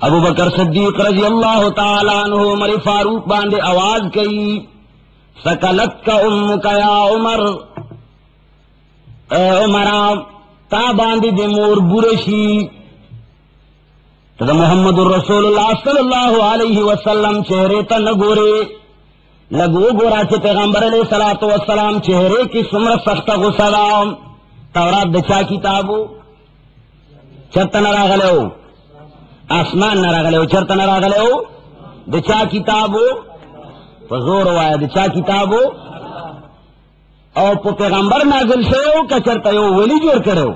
अबू बकर सिद्दीक रज़ी अल्लाह ताला अन्हु उमर फारूक बांधे आवाज कई सकलत का उम्मुका या उमर उमरा ता बांधी दे मोर बुरशी तो मोहम्मद रसूलुल्लाह सल्लल्लाहु अलैहि वसल्लम चेहरे त न गोरे लगो गोरा के पैगंबर अलैहिस्सलातु वस्सलाम चेहरे की सुमर सख्त गुसलाम तौरात दचा किताबो चरत न रागले हो आसमान न रागले हो चरत न रागले हो दचा किताबो फजोर वाया दचा किताबो और पैगंबर नाजिल से हो का चरता हो वली जोड़ करे हो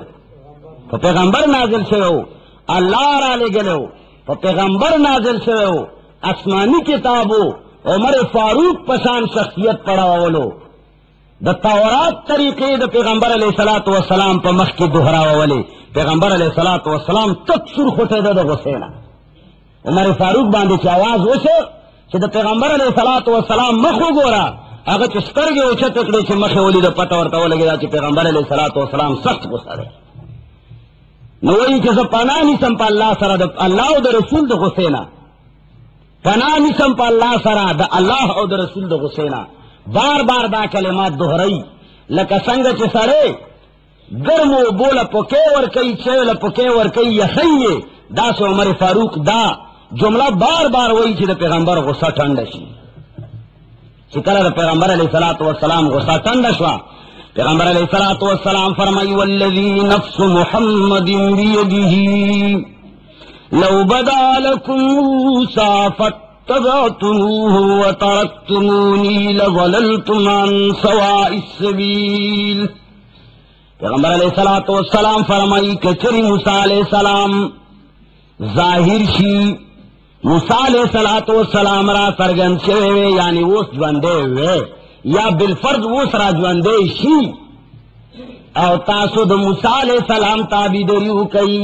तो पैगंबर नाजिल से हो अल्लाह राले गले हो तो पैगंबर नाजिल से हो आसमानी किताबो उमर फारूक पशान शख्सियत पड़ा वालो द तौरात तरीके द पैगंबर अलैहिस्सलातु वस्सलाम पर मख के दोहरावा वाले पैगंबर अलैहिस्सलातु वस्सलाम तक सुर्ख होते द हुसैन उमर फारूक बांधे की आवाज हो से द पैगंबर अलैहिस्सलातु वस्सलाम मख गोरा अगर चिस्तर के ओछे तकड़े से मखे ओली द पता और तव लगे कि पैगंबर अलैहिस्सलातु वस्सलाम सख्त गुस्सा है नोई के सब पना नहीं संपा अल्लाह सरा द अल्लाह द रसूल द हुसैन पना नहीं संपा अल्लाह सरा द अल्लाह और द रसूल द हुसैन बार बार दा कलिमात दोहराई लका संग चे सरे गर्मो बोल पके वर कई चेल पके वर कई यखये दा सो उमर फारूक दा जुमला बार बार वही चे द पैगंबर गुस्सा ठंडशी चिकल पैगंबर अलैहिस्सलातु वस्सलाम गुस्सा ठंडशवा पैगंबर अलैहिस्सलातु वस्सलाम फरमाई वल्लज़ी नफ्सु मुहम्मदिन बियदिही लौ बदा लकुम मूसा फत्तबअतुमूहु व तरक्तुमूनी लज़लल्तुम अन सवाइस सबील पैगंबर अलैहिस्सलातु वस्सलाम फरमाई कि चरी मूसा अलैहिस्सलाम जाहिर शी मूसा अलैहिस्सलातु वस्सलाम रा सरगन छे यानी वो ज्वंदे वे या बिलफर्ज वो सरा ज्वंदे शी और तासु द मूसा अलैहिस्सलाम ताबीदरी कई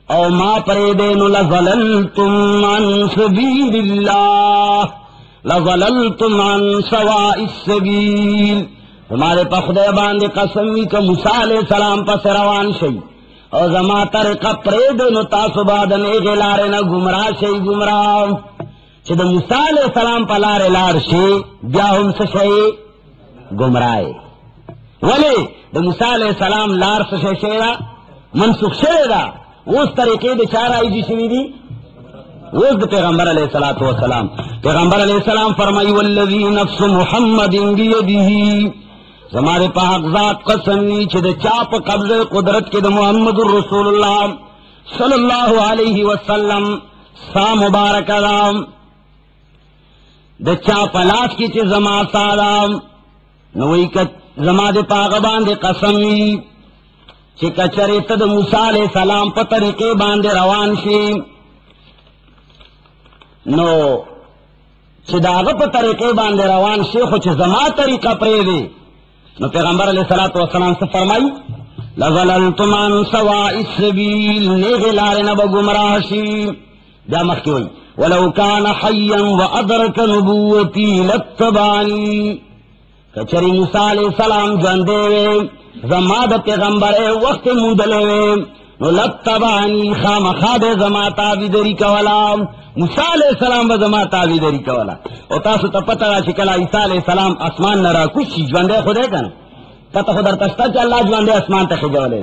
और मां परे देनु लज़लल्तुम अन सबीलिल्लाह लज़लल्तुम अन सवाइस सबील तुम्हारे पखदे बांधे कसमी का मूसा अलैहिस्सलाम पर रवान शई और जमा तरीका परे देनु तासु बादन ए लारे न गुमराह शई गुमराह चिद मूसा अलैहिस्सलाम पर लारे लार शे ब्याहुम से शई गुमराह वले द मूसा अलैहि सलाम लार से शेरा मनसुख शेरा उस तरीके दे चार आई जी शवी दी उस पैगंबर अलैहिस्सलातु वस्सलाम पैगंबर अलैहिस्सलाम फरमाई वल्लज़ी नफ्स मुहम्मदिन बियदिही हमारे पाक ज़ात कसम नीचे दे चाप कब्ज़े कुदरत के दे मुहम्मदुर रसूलुल्लाह सल्लल्लाहु अलैहि वसल्लम सा मुबारक राम दे चाप लाश की चे जमा सालाम नवई का जमा दे पाक बांधे कसम चे कचरे तद मूसा अलैहि सलाम पर तरीके बांधे रवान शी नो चिदाग पर तरीके बांधे रवान शेख चे जमा तरीका प्रेदे नो पैगंबर अलैहिस्सलातु वस्सलाम से फरमाई लज़लल्तुम अन सवाइस सबील नेगलारे न गुमराहशी जा मखी हुई वलौ कान हय्यन व अदरक नबुवती लत्तबानी कचरी मूसा अलैहिस्सलाम जंदेवे जमाद पैगंबर वक्त मुदलवे नो लत्तबानी खामखाद जमा ताबीदरी कवला मूसा अलैहिस्सलाम व जमा ताबीदरी कवला और तासु त पता चिकला ईसा अलैहिस्सलाम आसमान न रा कुछ जंदे खुदे कन पता खुदर तस्ता च अल्लाह जंदे आसमान तक जवले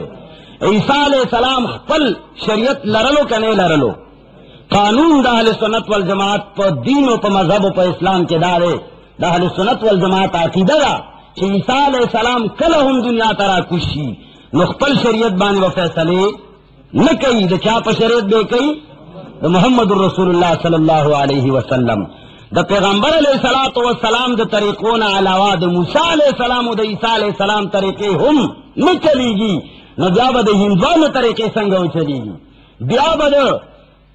ईसा अलैहिस्सलाम फल शरीयत लरलो कने लरलो कानून द अहले सुन्नत वल जमात पर दीन और पर मजहब और पर इस्लाम के दारे द अहले सुन्नत वल जमात अकीदा कि ईसा अलैहिस्सलाम कल हम दुनिया तरा खुशी मुख्तल शरीयत बानी व फैसले न कई द क्या पर शरीयत बे कई द मुहम्मदुर रसूलुल्लाह सल्लल्लाहु अलैहि वसल्लम द पैगंबर अलैहिस्सलातु वस्सलाम द तरीकों अलावा द मूसा अलैहिस्सलाम व द ईसा अलैहिस्सलाम तरीके हम न चलेगी न ब्याबद हिंदुओं तरीके संग चलेगी ब्याबद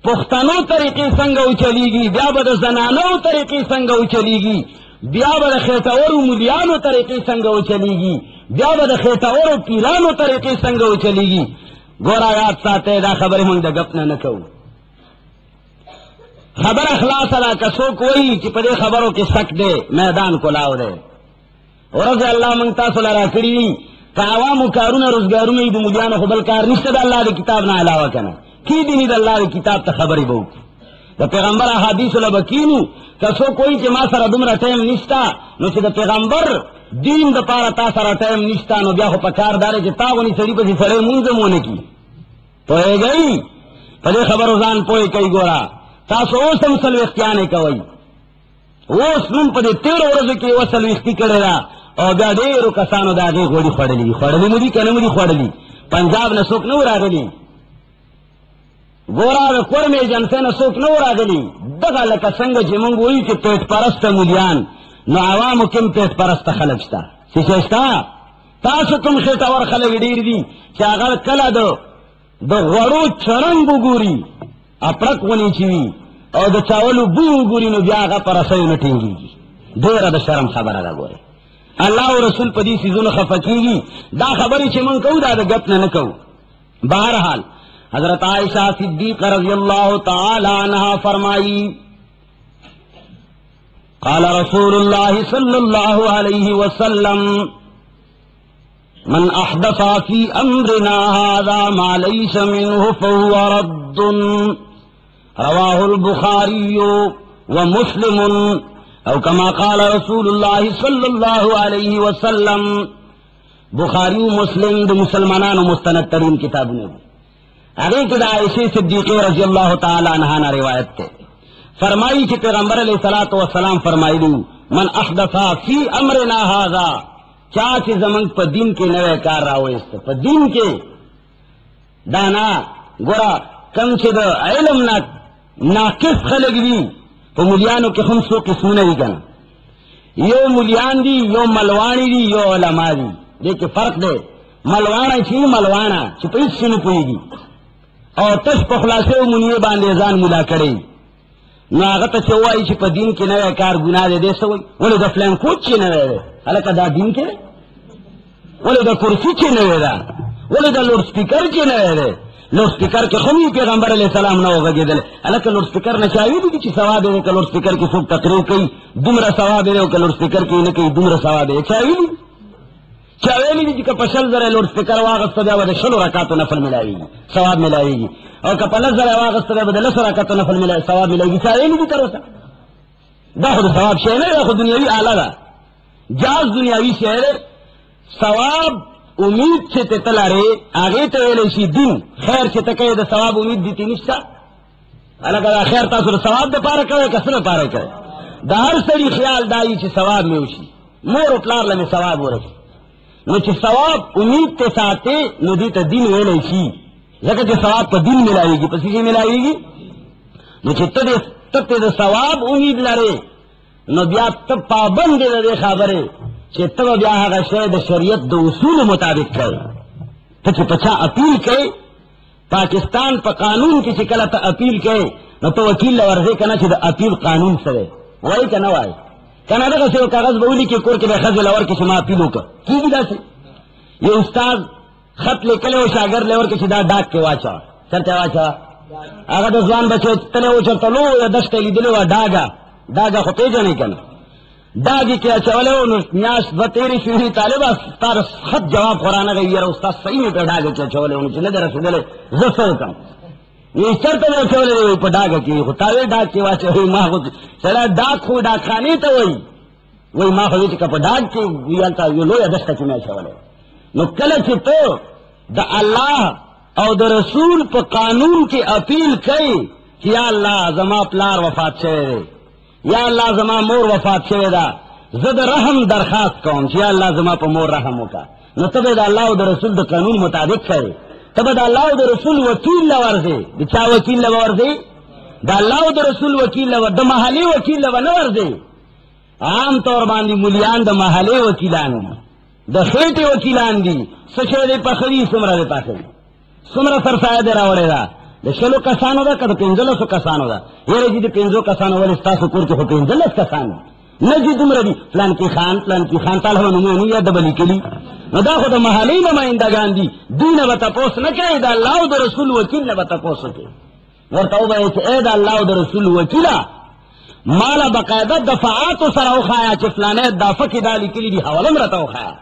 पुख्तनो तरीके संग चलेगी ब्याबद जनानो तरीके संग चलेगी ब्याबद खेतावर मुलियानो तरीके संग चलेगी ब्याबद खेतावर पीरानो तरीके संग चलेगी गोरा याद साथे दा खबर हम द गप न कहू खबर अखलास अला कसो कोई कि पदे खबरों के शक दे मैदान को लाओ दे और अल्लाह मंगता सुलरा करी कावा मुकारून रोजगारू में दु मुलियानो खबल कार निश्चित अल्लाह की किताब ना अलावा कना की दिन अल्लाह की किताब त खबर ही बहुत द पैगंबर अहादीस लबकीनु कसो कोई के मा सरा दुमरा टाइम निष्ठा नो से द पैगंबर दीन द पारा ता सरा टाइम निष्ठा नो ब्याह पकार दारे के तावनी सड़ी पे सरे मुंज मोने की तो है गई पदे खबर उजान पोए कई गोरा तासो ओसम सल व्यक्तियाने कवई ओस नुम पदे 13 वर्ष के वसल व्यक्ति करेला और बया डेरो कसानो दागे गोड़ी खड़ली मुदी कने मुदी खड़ली पंजाब न सुख न रागली गोरा कोर में जनसे न सुख न रागली दगा लका संग जिमंग हुई कि पेट परस्त मुलियान न आवाम किम पेट परस्त खलकता सिचेस्ता तासो तुम खेता और खलग डीर दी चागर कला दो गड़ो चरंग गुगूरी अपरक वनी चीवी और द चावल बू गुरी नो ब्यागा पर असई न टेंगी देर द शर्म खबर आगा गोरे अल्लाह और रसूल पदी सीजुन खफकीगी दा खबरी छे मन कहू दा गप न कहू बहरहाल हजरत आयशा सिद्दीक़ा रज़ियल्लाहु ताला अन्हा फरमाई क़ाल रसूलुल्लाह सल्लल्लाहु अलैहि वसल्लम मन अहदसा फी अम्रिना हाज़ा मा लैसा मिन्हु फहुव रद्दुन रवाहुल बुखारी व मुस्लिम औ कमा क़ाल रसूलुल्लाह सल्लल्लाहु अलैहि वसल्लम बुखारी मुस्लिम द मुसलमानान मुस्तनद तरीन किताब ने आगे के आयशा सिद्दीक़ा रज़ियल्लाहु ताला अन्हा ने रिवायत के फरमाई कि पैगंबर अलैहिस्सलातु वस्सलाम फरमाई मन अहदसा फी अम्रिना हाज़ा क्या चीज जमंग पर दिन के नवे कार राहो इस पर दिन के दाना गोरा कम से द इल्म नाकिस खलग दी तो मुलियानों के हम सो किस्म नहीं करना यो मुलियान दी यो मलवानी दी यो उलमा दी देखिए फर्क दे मलवाना छी मलवाना चिपई सुन पुईगी और तस पखला से मुनिये बांधे जान मुला करे नागत चौवाई छि पर दिन के नवे कार गुना दे सो बोले द फ्लैम कुछ नवे अलका दा दिन के बोले द कुर्सी छि नवे दा बोले द लाउड स्पीकर छि नवे रे लाउड स्पीकर के खमी पैगंबर अलैहि सलाम न होगा गेदल अलका लाउड स्पीकर न चाहिए दी कि सवाब दे के लाउड स्पीकर की सब तकरीर कई दुमरा सवाब दे के लाउड स्पीकर की न कई दुमरा सवाब दे चाहिए दी का पशल जरा लाउड स्पीकर वागस्त दे वद शलो रकात नफल मिलाएगी सवाब मिलाएगी और कपल जरा वागस्त दे वद लस रकात नफल मिलाए सवाब मिलेगी चाहिए नहीं करो सा दा खुद सवाब शेर है खुद दुनियावी आला दा जाज दुनियावी शेर ثواب امید چې ته تلاره هغه ته ویل شي دین خیر چې ته کوي د ثواب امید دي نشته الګا خیر تاسو د ثواب د پاره کوي کسره پاره کوي د هر سړي خیال دای چې ثواب مې وشي مور او پلار له ثواب ورسي نو چې ثواب امید ته ساتي نو دې ته دین ویل شي ځکه چې ثواب په دین ملایږي په څه ملایږي نو چې ته د ثواب امید لرې نو بیا ته پابند دې خبره چې ته بیا هغه شی د شریعت د اصول مطابق کوي ته چې پچا اپیل کوي پاکستان په قانون کې چې کله ته اپیل کوي نو ته وکیل ورځي کنه چې د اپیل قانون سره وای کنه وای کنه دا څه کاغذ به ولي کې کور کې به خزل اور کې ما اپیل وکړه کیږي داسې یو استاد خط لیکلو شاګرد لور کې چې دا ډاک کې واچا چرته واچا هغه د ځوان بچو تله و چرته لو یا دشته لیدلو داګه خو پیژنې کنه داګي کې اچولو نو میاش و تیری شوی طالبہ ستار خط جواب قرآن غي یره استاد صحیح نه ډاګه کې اچولو نو چې نه درسېدل زسو کم یې چرته اچولو په ډاګه کې خو تاوی ډاګ کې واچوي ما خو سره ډاګ خو ډاګ خاني ته وای ما خو دې په ډاګ کې ویالتا یو لو یا دشته کې مې اچولو نو کله چې ته د الله او د رسول په قانون کې اپیل کوي چې یا الله زما پلار وفات شوی یا الله زما مور وفات شوی دا زه د رحم درخواست کوم چې یا الله زما په مور رحم وکړه نو ته د الله او د رسول د قانون مطابق کوي ته د الله او د رسول وکیل لورځي د چا وکیل لورځي د الله او د رسول وکیل لور د محلي وکیل لور نه ورځي عام طور باندې مولیان د محلي وکیلان دي د خېټې وکیلان دي څه شی په خري سمره په خري سمره سر ساده راوړی دا د شلو کسانو دا کده 1500 کسانو دا یره چې د 500 کسانو ول تاسو کور کې خو 15 کسان نه دي دومره دي پلان کې خان تعالی نو یا دبلی کلی نو دا خو د محلي نمائندگان دي دینه وته پوس نه کوي دا الله او د رسول وکیل نه وته پوس کوي ورته وایي چې اې دا الله او د رسول وکیلا مال بقاعده دفعات سره وخایا چې فلانه دافه کې دالی کلی دي حواله مرته وخایا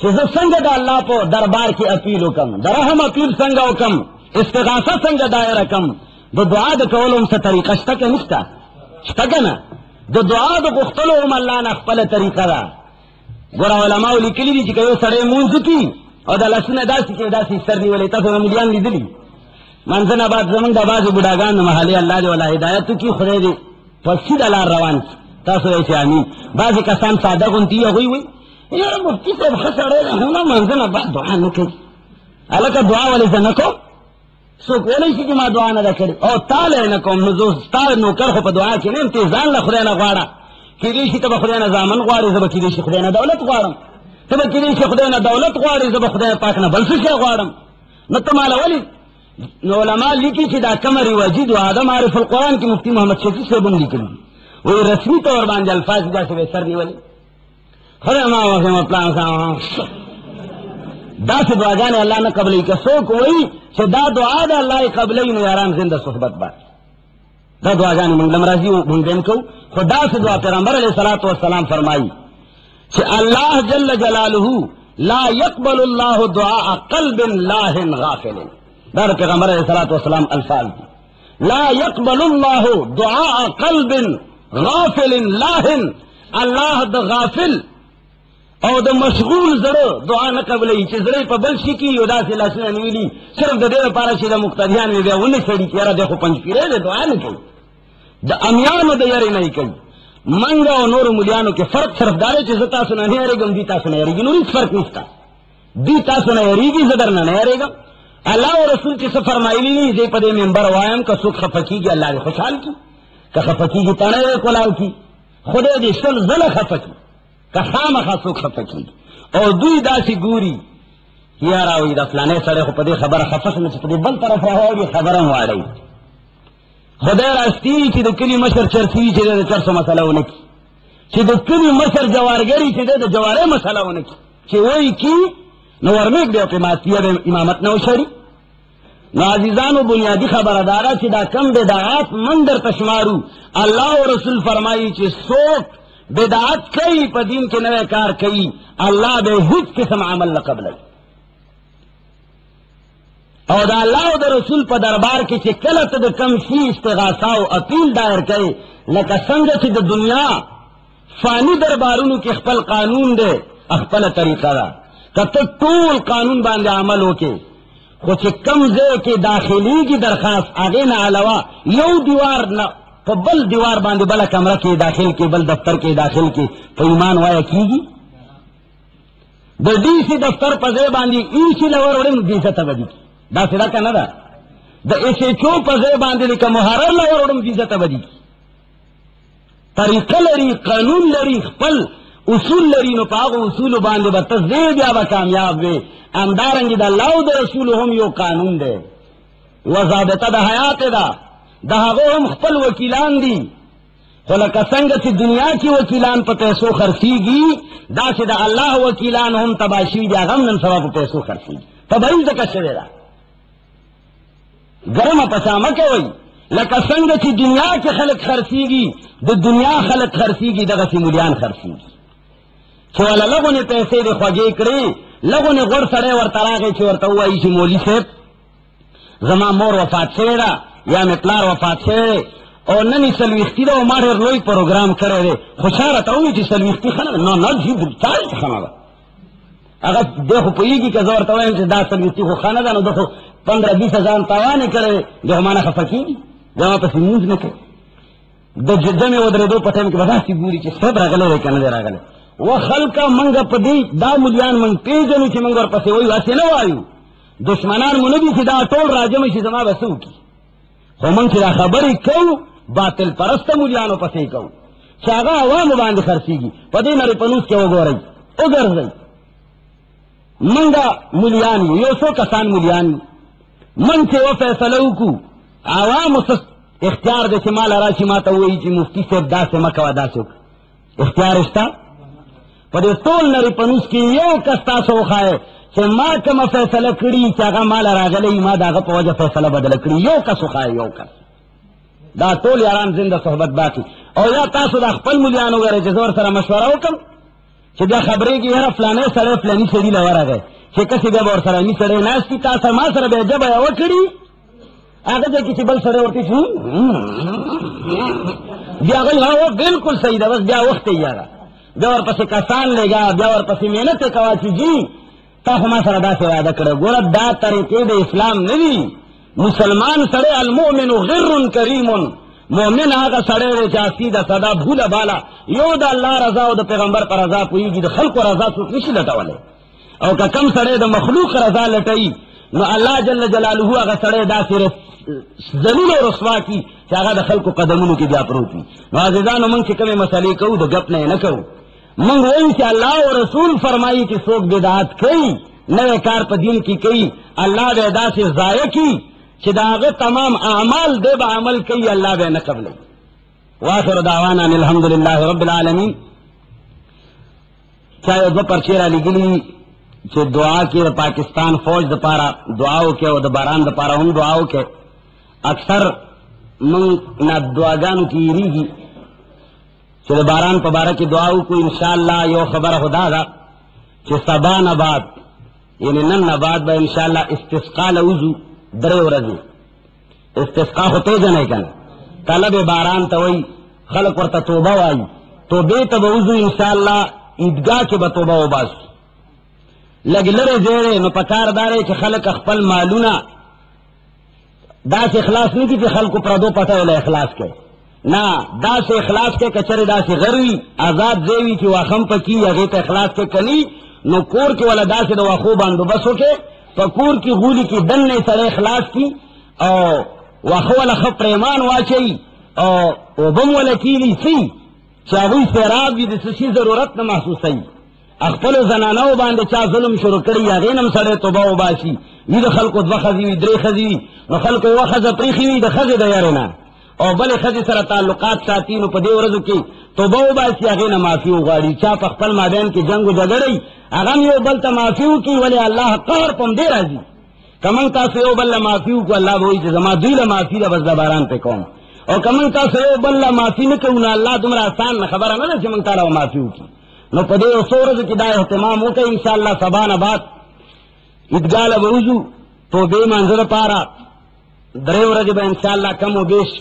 چې زه څنګه د الله په دربار کې اپیل وکم درهم اپیل څنګه وکم استغاثه څنګه دایره کم د دعا د کولو څه طریقه شته که نشته شته که نه د دعا د غوښتلو هم الله نه خپله طریقه ده ګوره علماو لیکلي دي چې که یو سړی مونځ وکړي او د لاسونه داسې کې داسې سر نیولی تاسو به ملیان لیدلي منځ نه بعد زمونږ د بعضې بوډاګان د محلې الله دې ولا هدایت وکړي خدای دې په سیده لار روان کړي تاسو وایئ چې امین بعضې کسان ساده غوندي هغوی وایي یاره مفتي صاحب ښه سړی دی خو نه منځ نه بعد دعا نه کوي هلکه دعا ولې زه نه کوم څوک ویلی شي چې ما دعا نه ده کړې او تا لی نه کوم نو زه ستا نوکر خو په دعا کې نه یم ته ځان له خدای نه غواړه کېدای شي ته به خدای نه زامن غواړې زه به کېدای شي خدای نه دولت غواړم ته به کېدای شي خدای نه دولت غواړې زه به خدای پاک نه بل څه شی غواړم نو ته ماله ولې نو علما لیکي چې دا کومه رواجي دعا ده معرف القرآن کې مفتي محمد شفیع صاحب هم لیکلي وایي رسمي طور باندې الفاظ داسې به سر نیولي خدای ما وخت پلان داسې دعاګانې الله نه قبلوي که څوک وایي چې دا دعا ده الله یې قبلوي نو یاران زنده صحبت باندې دا دعاګانې موږ لم راځي موږ به هم کوو خو داسې دعا پیغمبر علیه الصلاة والسلام فرمایي چې الله جل جلاله لا يقبل الله دعاء قلب لاهٍ غافل دا د پیغمبر علیه الصلاة والسلام الفاظ دي لا يقبل الله دعاء قلب غافل لاهٍ الله د غافل او د مشغول زړه دعا نه قبلوي چې زړه په بل شي کې یو داسې لاسونه نیولي صرف د دې لپاره چې د مقتدیان مې بیا ونه سړي چې یاره دی خو پنجپیری دی دعا نه کوي د امیانو د یارې نه یې کوي منګه او نورو ملیانو کې فرق صرف دا دی چې زه تاسو نه یارېږم دوی تاسو نه یارېږي نور هېڅ فرق نشته دوی تاسو نه یارېږي زه در نه یارېږم الله او رسول چې څه فرمایلي دي زه په دې منبر وایم که څوک خفه کېږي الله دې خوشحال کړي که خفه کېږي تڼۍ یې کولاو کړي خدای دې شل ځله خفه کړي که خامخا څوک خفه کېږي او دوی داسې ګوري یاره وایي دا فلانی سړی خو په دې خبره خفه شو نو چې په دې بل طرف راواړي خبره هم واړوي خدای راستي چې د کلي مشر چرسي وي چې دی د چرسو مسله ونه کړي چې د کلي مشر جوارګري چې دی د جوارۍ مسله ونه کړي چې وایي کي نو ورمېږ دی او قیماتیه به امامت نه وشړي نو عزیزانو بنیادی خبره داره چې دا کم بدعات من درته شمارو الله او رسول فرمایي چې څوک بدعت کوي په دین کې نوی کار کوي الله به هیڅ قسم عمل نه قبلوي او دا الله او د رسول په دربار کې چې کله ته د کم شي استغاثه او اپیل دایر کوي لکه څنګه چې د دنیا فانی دربارونو کې خپل قانون دی अखपल तरीका दा कतो टूल कानून बांधे अमल होके कुछ कम जे के दाखिली की दरखास्त आगे ना अलावा यो दीवार न तो बल दीवार बांधे बला कमरा के दाखिल के बल दफ्तर के दाखिल के तो ईमान वाया कीगी द डीसी दफ्तर पजे बांधी ईसी लवर ओडे बीसा तबदी दा सिरा का दा द एसएचओ पजे बांधे का मुहर्रर लवर ओडे बीसा तबदी तरीका लरी कानून लरी खपल उसूल लरी नो पागो उसूल बांधे बतज़े बया कामयाब वे आमदारंगी दा लाउ द रसूल हम यो कानून दे वज़ाबता द हयात दा दहागो हम खपल वकीलान दी खोलका संग से दुनिया की वकीलान पर पैसों खर्चीगी दासे दा अल्लाह वकीलान हम तबाशी जा गमन सवा पर पैसों खर्चीगी तबाही से कशरेरा गरम पसामा के वही लका संग से दुनिया के खलक खर्चीगी द दुनिया खलक खर्चीगी दगा सी मुलियान खर्चीगी छोला लोगों ने पैसे दे ख्वाजे करे लोगों ने गौर सड़े और तरागे छोड़ता हुआ इसी मोली से जमा मोर वफात छेड़ा या मितलार वफात छेड़े और ननी सलविस्ती दा हमारे लोई प्रोग्राम करे रे खुशारा ताऊ जी सलविस्ती खाना ना ना जी चाल खाना अगर देखो पईगी का जोर तवे से दा सलविस्ती को खाना दा देखो 15-20 हजार तावाने करे जो हमारा खफकी जहां पर न्यूज में के द जिद्द में उधर दो पठन के बदा सी पूरी के सब रगले रे कन दे रगले वो खलका मंग पदी दा मुलियान मंग पेजनु ची मंग और पसे वही वासे न वायु दुश्मनान मुनबी सी दा टोल राज्य में सी जमा बसू की होमन सी खबरी क्यों बातिल परस्त मुलियानो पसे कहू चागा अवाम बांध खर्चीगी पदे नरे पनुस के ओगोरई उगर गई मंगा मुलियान यो सो कसान मुलियान मन से वो फैसलऊ को आवाम उस इख्तियार जैसे माल राशि माता हुई जी मुफ्ती से दा से मकवा दासो इख्तियार इस्ता पदे तोल नरे पनुस की यो कस्ता सो खाए से मां कम फैसला कड़ी चागा माल रागले मां दागा पवजा फैसला बदल कड़ी यो का सुखाए यो का दा टोल यारान जिंदा सोहबत बाकी और या तासु दा खपल मुलियान वगैरह जे जोर सरा मशवरा वकम कि दा खबरे की है फलाने सड़े फलानी सेड़ी लवरा गए कि कसी जब और सरा नी सड़े नास की तासा मा सरा बे जब आया वकड़ी आगे जे किसी बल सड़े औरती छू ब्या गई हां वो बिल्कुल सही दा बस ब्या वक्त ही आगा ब्या और पसे कसान लेगा ब्या और पसे मेहनत कवाची जी ता हमा सरा दा से वादा करे गोरा दा तरीके दे इस्लाम नहीं मुसलमान सड़े अलमोमिन गिर्रुन करीमुन मोमिन आगा सड़े रे जासीदा सदा भूला बाला यो दा अल्लाह रजा द पैगंबर पर रजा पुईगी द खल्क रजा सु किसी लटावले और का कम सड़े द मखलूक रजा लटई नो अल्लाह जल्ल जलालहू आगा सड़े दा सिर जलील और रसवा की चागा द खल्क कदमनु की जापरूती नो अजीजान मन के कमे मसले कहू द गप ने न कहू मंग वही से अल्लाह और रसूल फरमाई कि सोक बिदात कई नए कार पर दिन की कई अल्लाह वेदा से जाया की चिदागे तमाम अमाल दे अमल कई अल्लाह बे न कबले वाखिर दावाना अल्हम्दुलिल्लाह रब्बिल आलमीन चाहे दो परचेरा लिगली जो दुआ के पाकिस्तान फौज द पारा दुआओं के और द बारान द पारा उन दुआओं के अक्सर मंग ना दुआगान की रीगी चलो बारान पबारा की दुआओं को इंशाअल्लाह यो खबर खुदा दा कि सबा नबाद यानी नन नबाद बा इंशाअल्लाह इस्तिस्का लउजू दरे रजी इस्तिस्का होते जने कन तलब बारान तवई खलक वर्ता तोबा आई तो बे तबउजू इंशाअल्लाह ईदगाह के बतोबा उबास लगलरे जेरे न पकार दारे के खलक अखपल मालूना दास इखलास नहीं की खल को प्रदो पता वाला इखलास के ना दास इखलास के कचरे दास गरवी आजाद जेवी की वाखम पकी अगे तो इखलास के कनी नो कोर के वाला दास दो वाखो बंदोबस्त के पकूर की गुली की दन ने सड़े इखलास की और वाखो वाला खप प्रेमान वाचई और ओबम वाला कीली सी चाबी सेराब भी दिससी जरूरत न महसूस सही अखपल जनानाओ बांधे चा जुल्म शुरू करी या गेनम सड़े तो बाओ बासी वी द खल्को द खजी द्रे खजी न खल्को व खज प्रीखी द खज द यारना और बले खजी सर ताल्लुकात साथी नु पदे वरजु की तो बाओ बासी या गेन माफी उगाड़ी चा अखपल माबेन की जंग जगड़ई अगम यो बल त माफी की वले अल्लाह कहर पम दे राजी कमंता से यो बल माफी को अल्लाह वही जमा दिल माफी द बस बारान पे कौन और कमंता से यो बल माफी न कहू ना अल्लाह तुमरा आसान न खबर न जमंता ला माफी की नो पदे सोरज की दाय एहतमाम होके इंशाअल्लाह सबाना बात इदगाल बउजू तो बे मंजर पारा दरे रजब इंशाअल्लाह कम बेश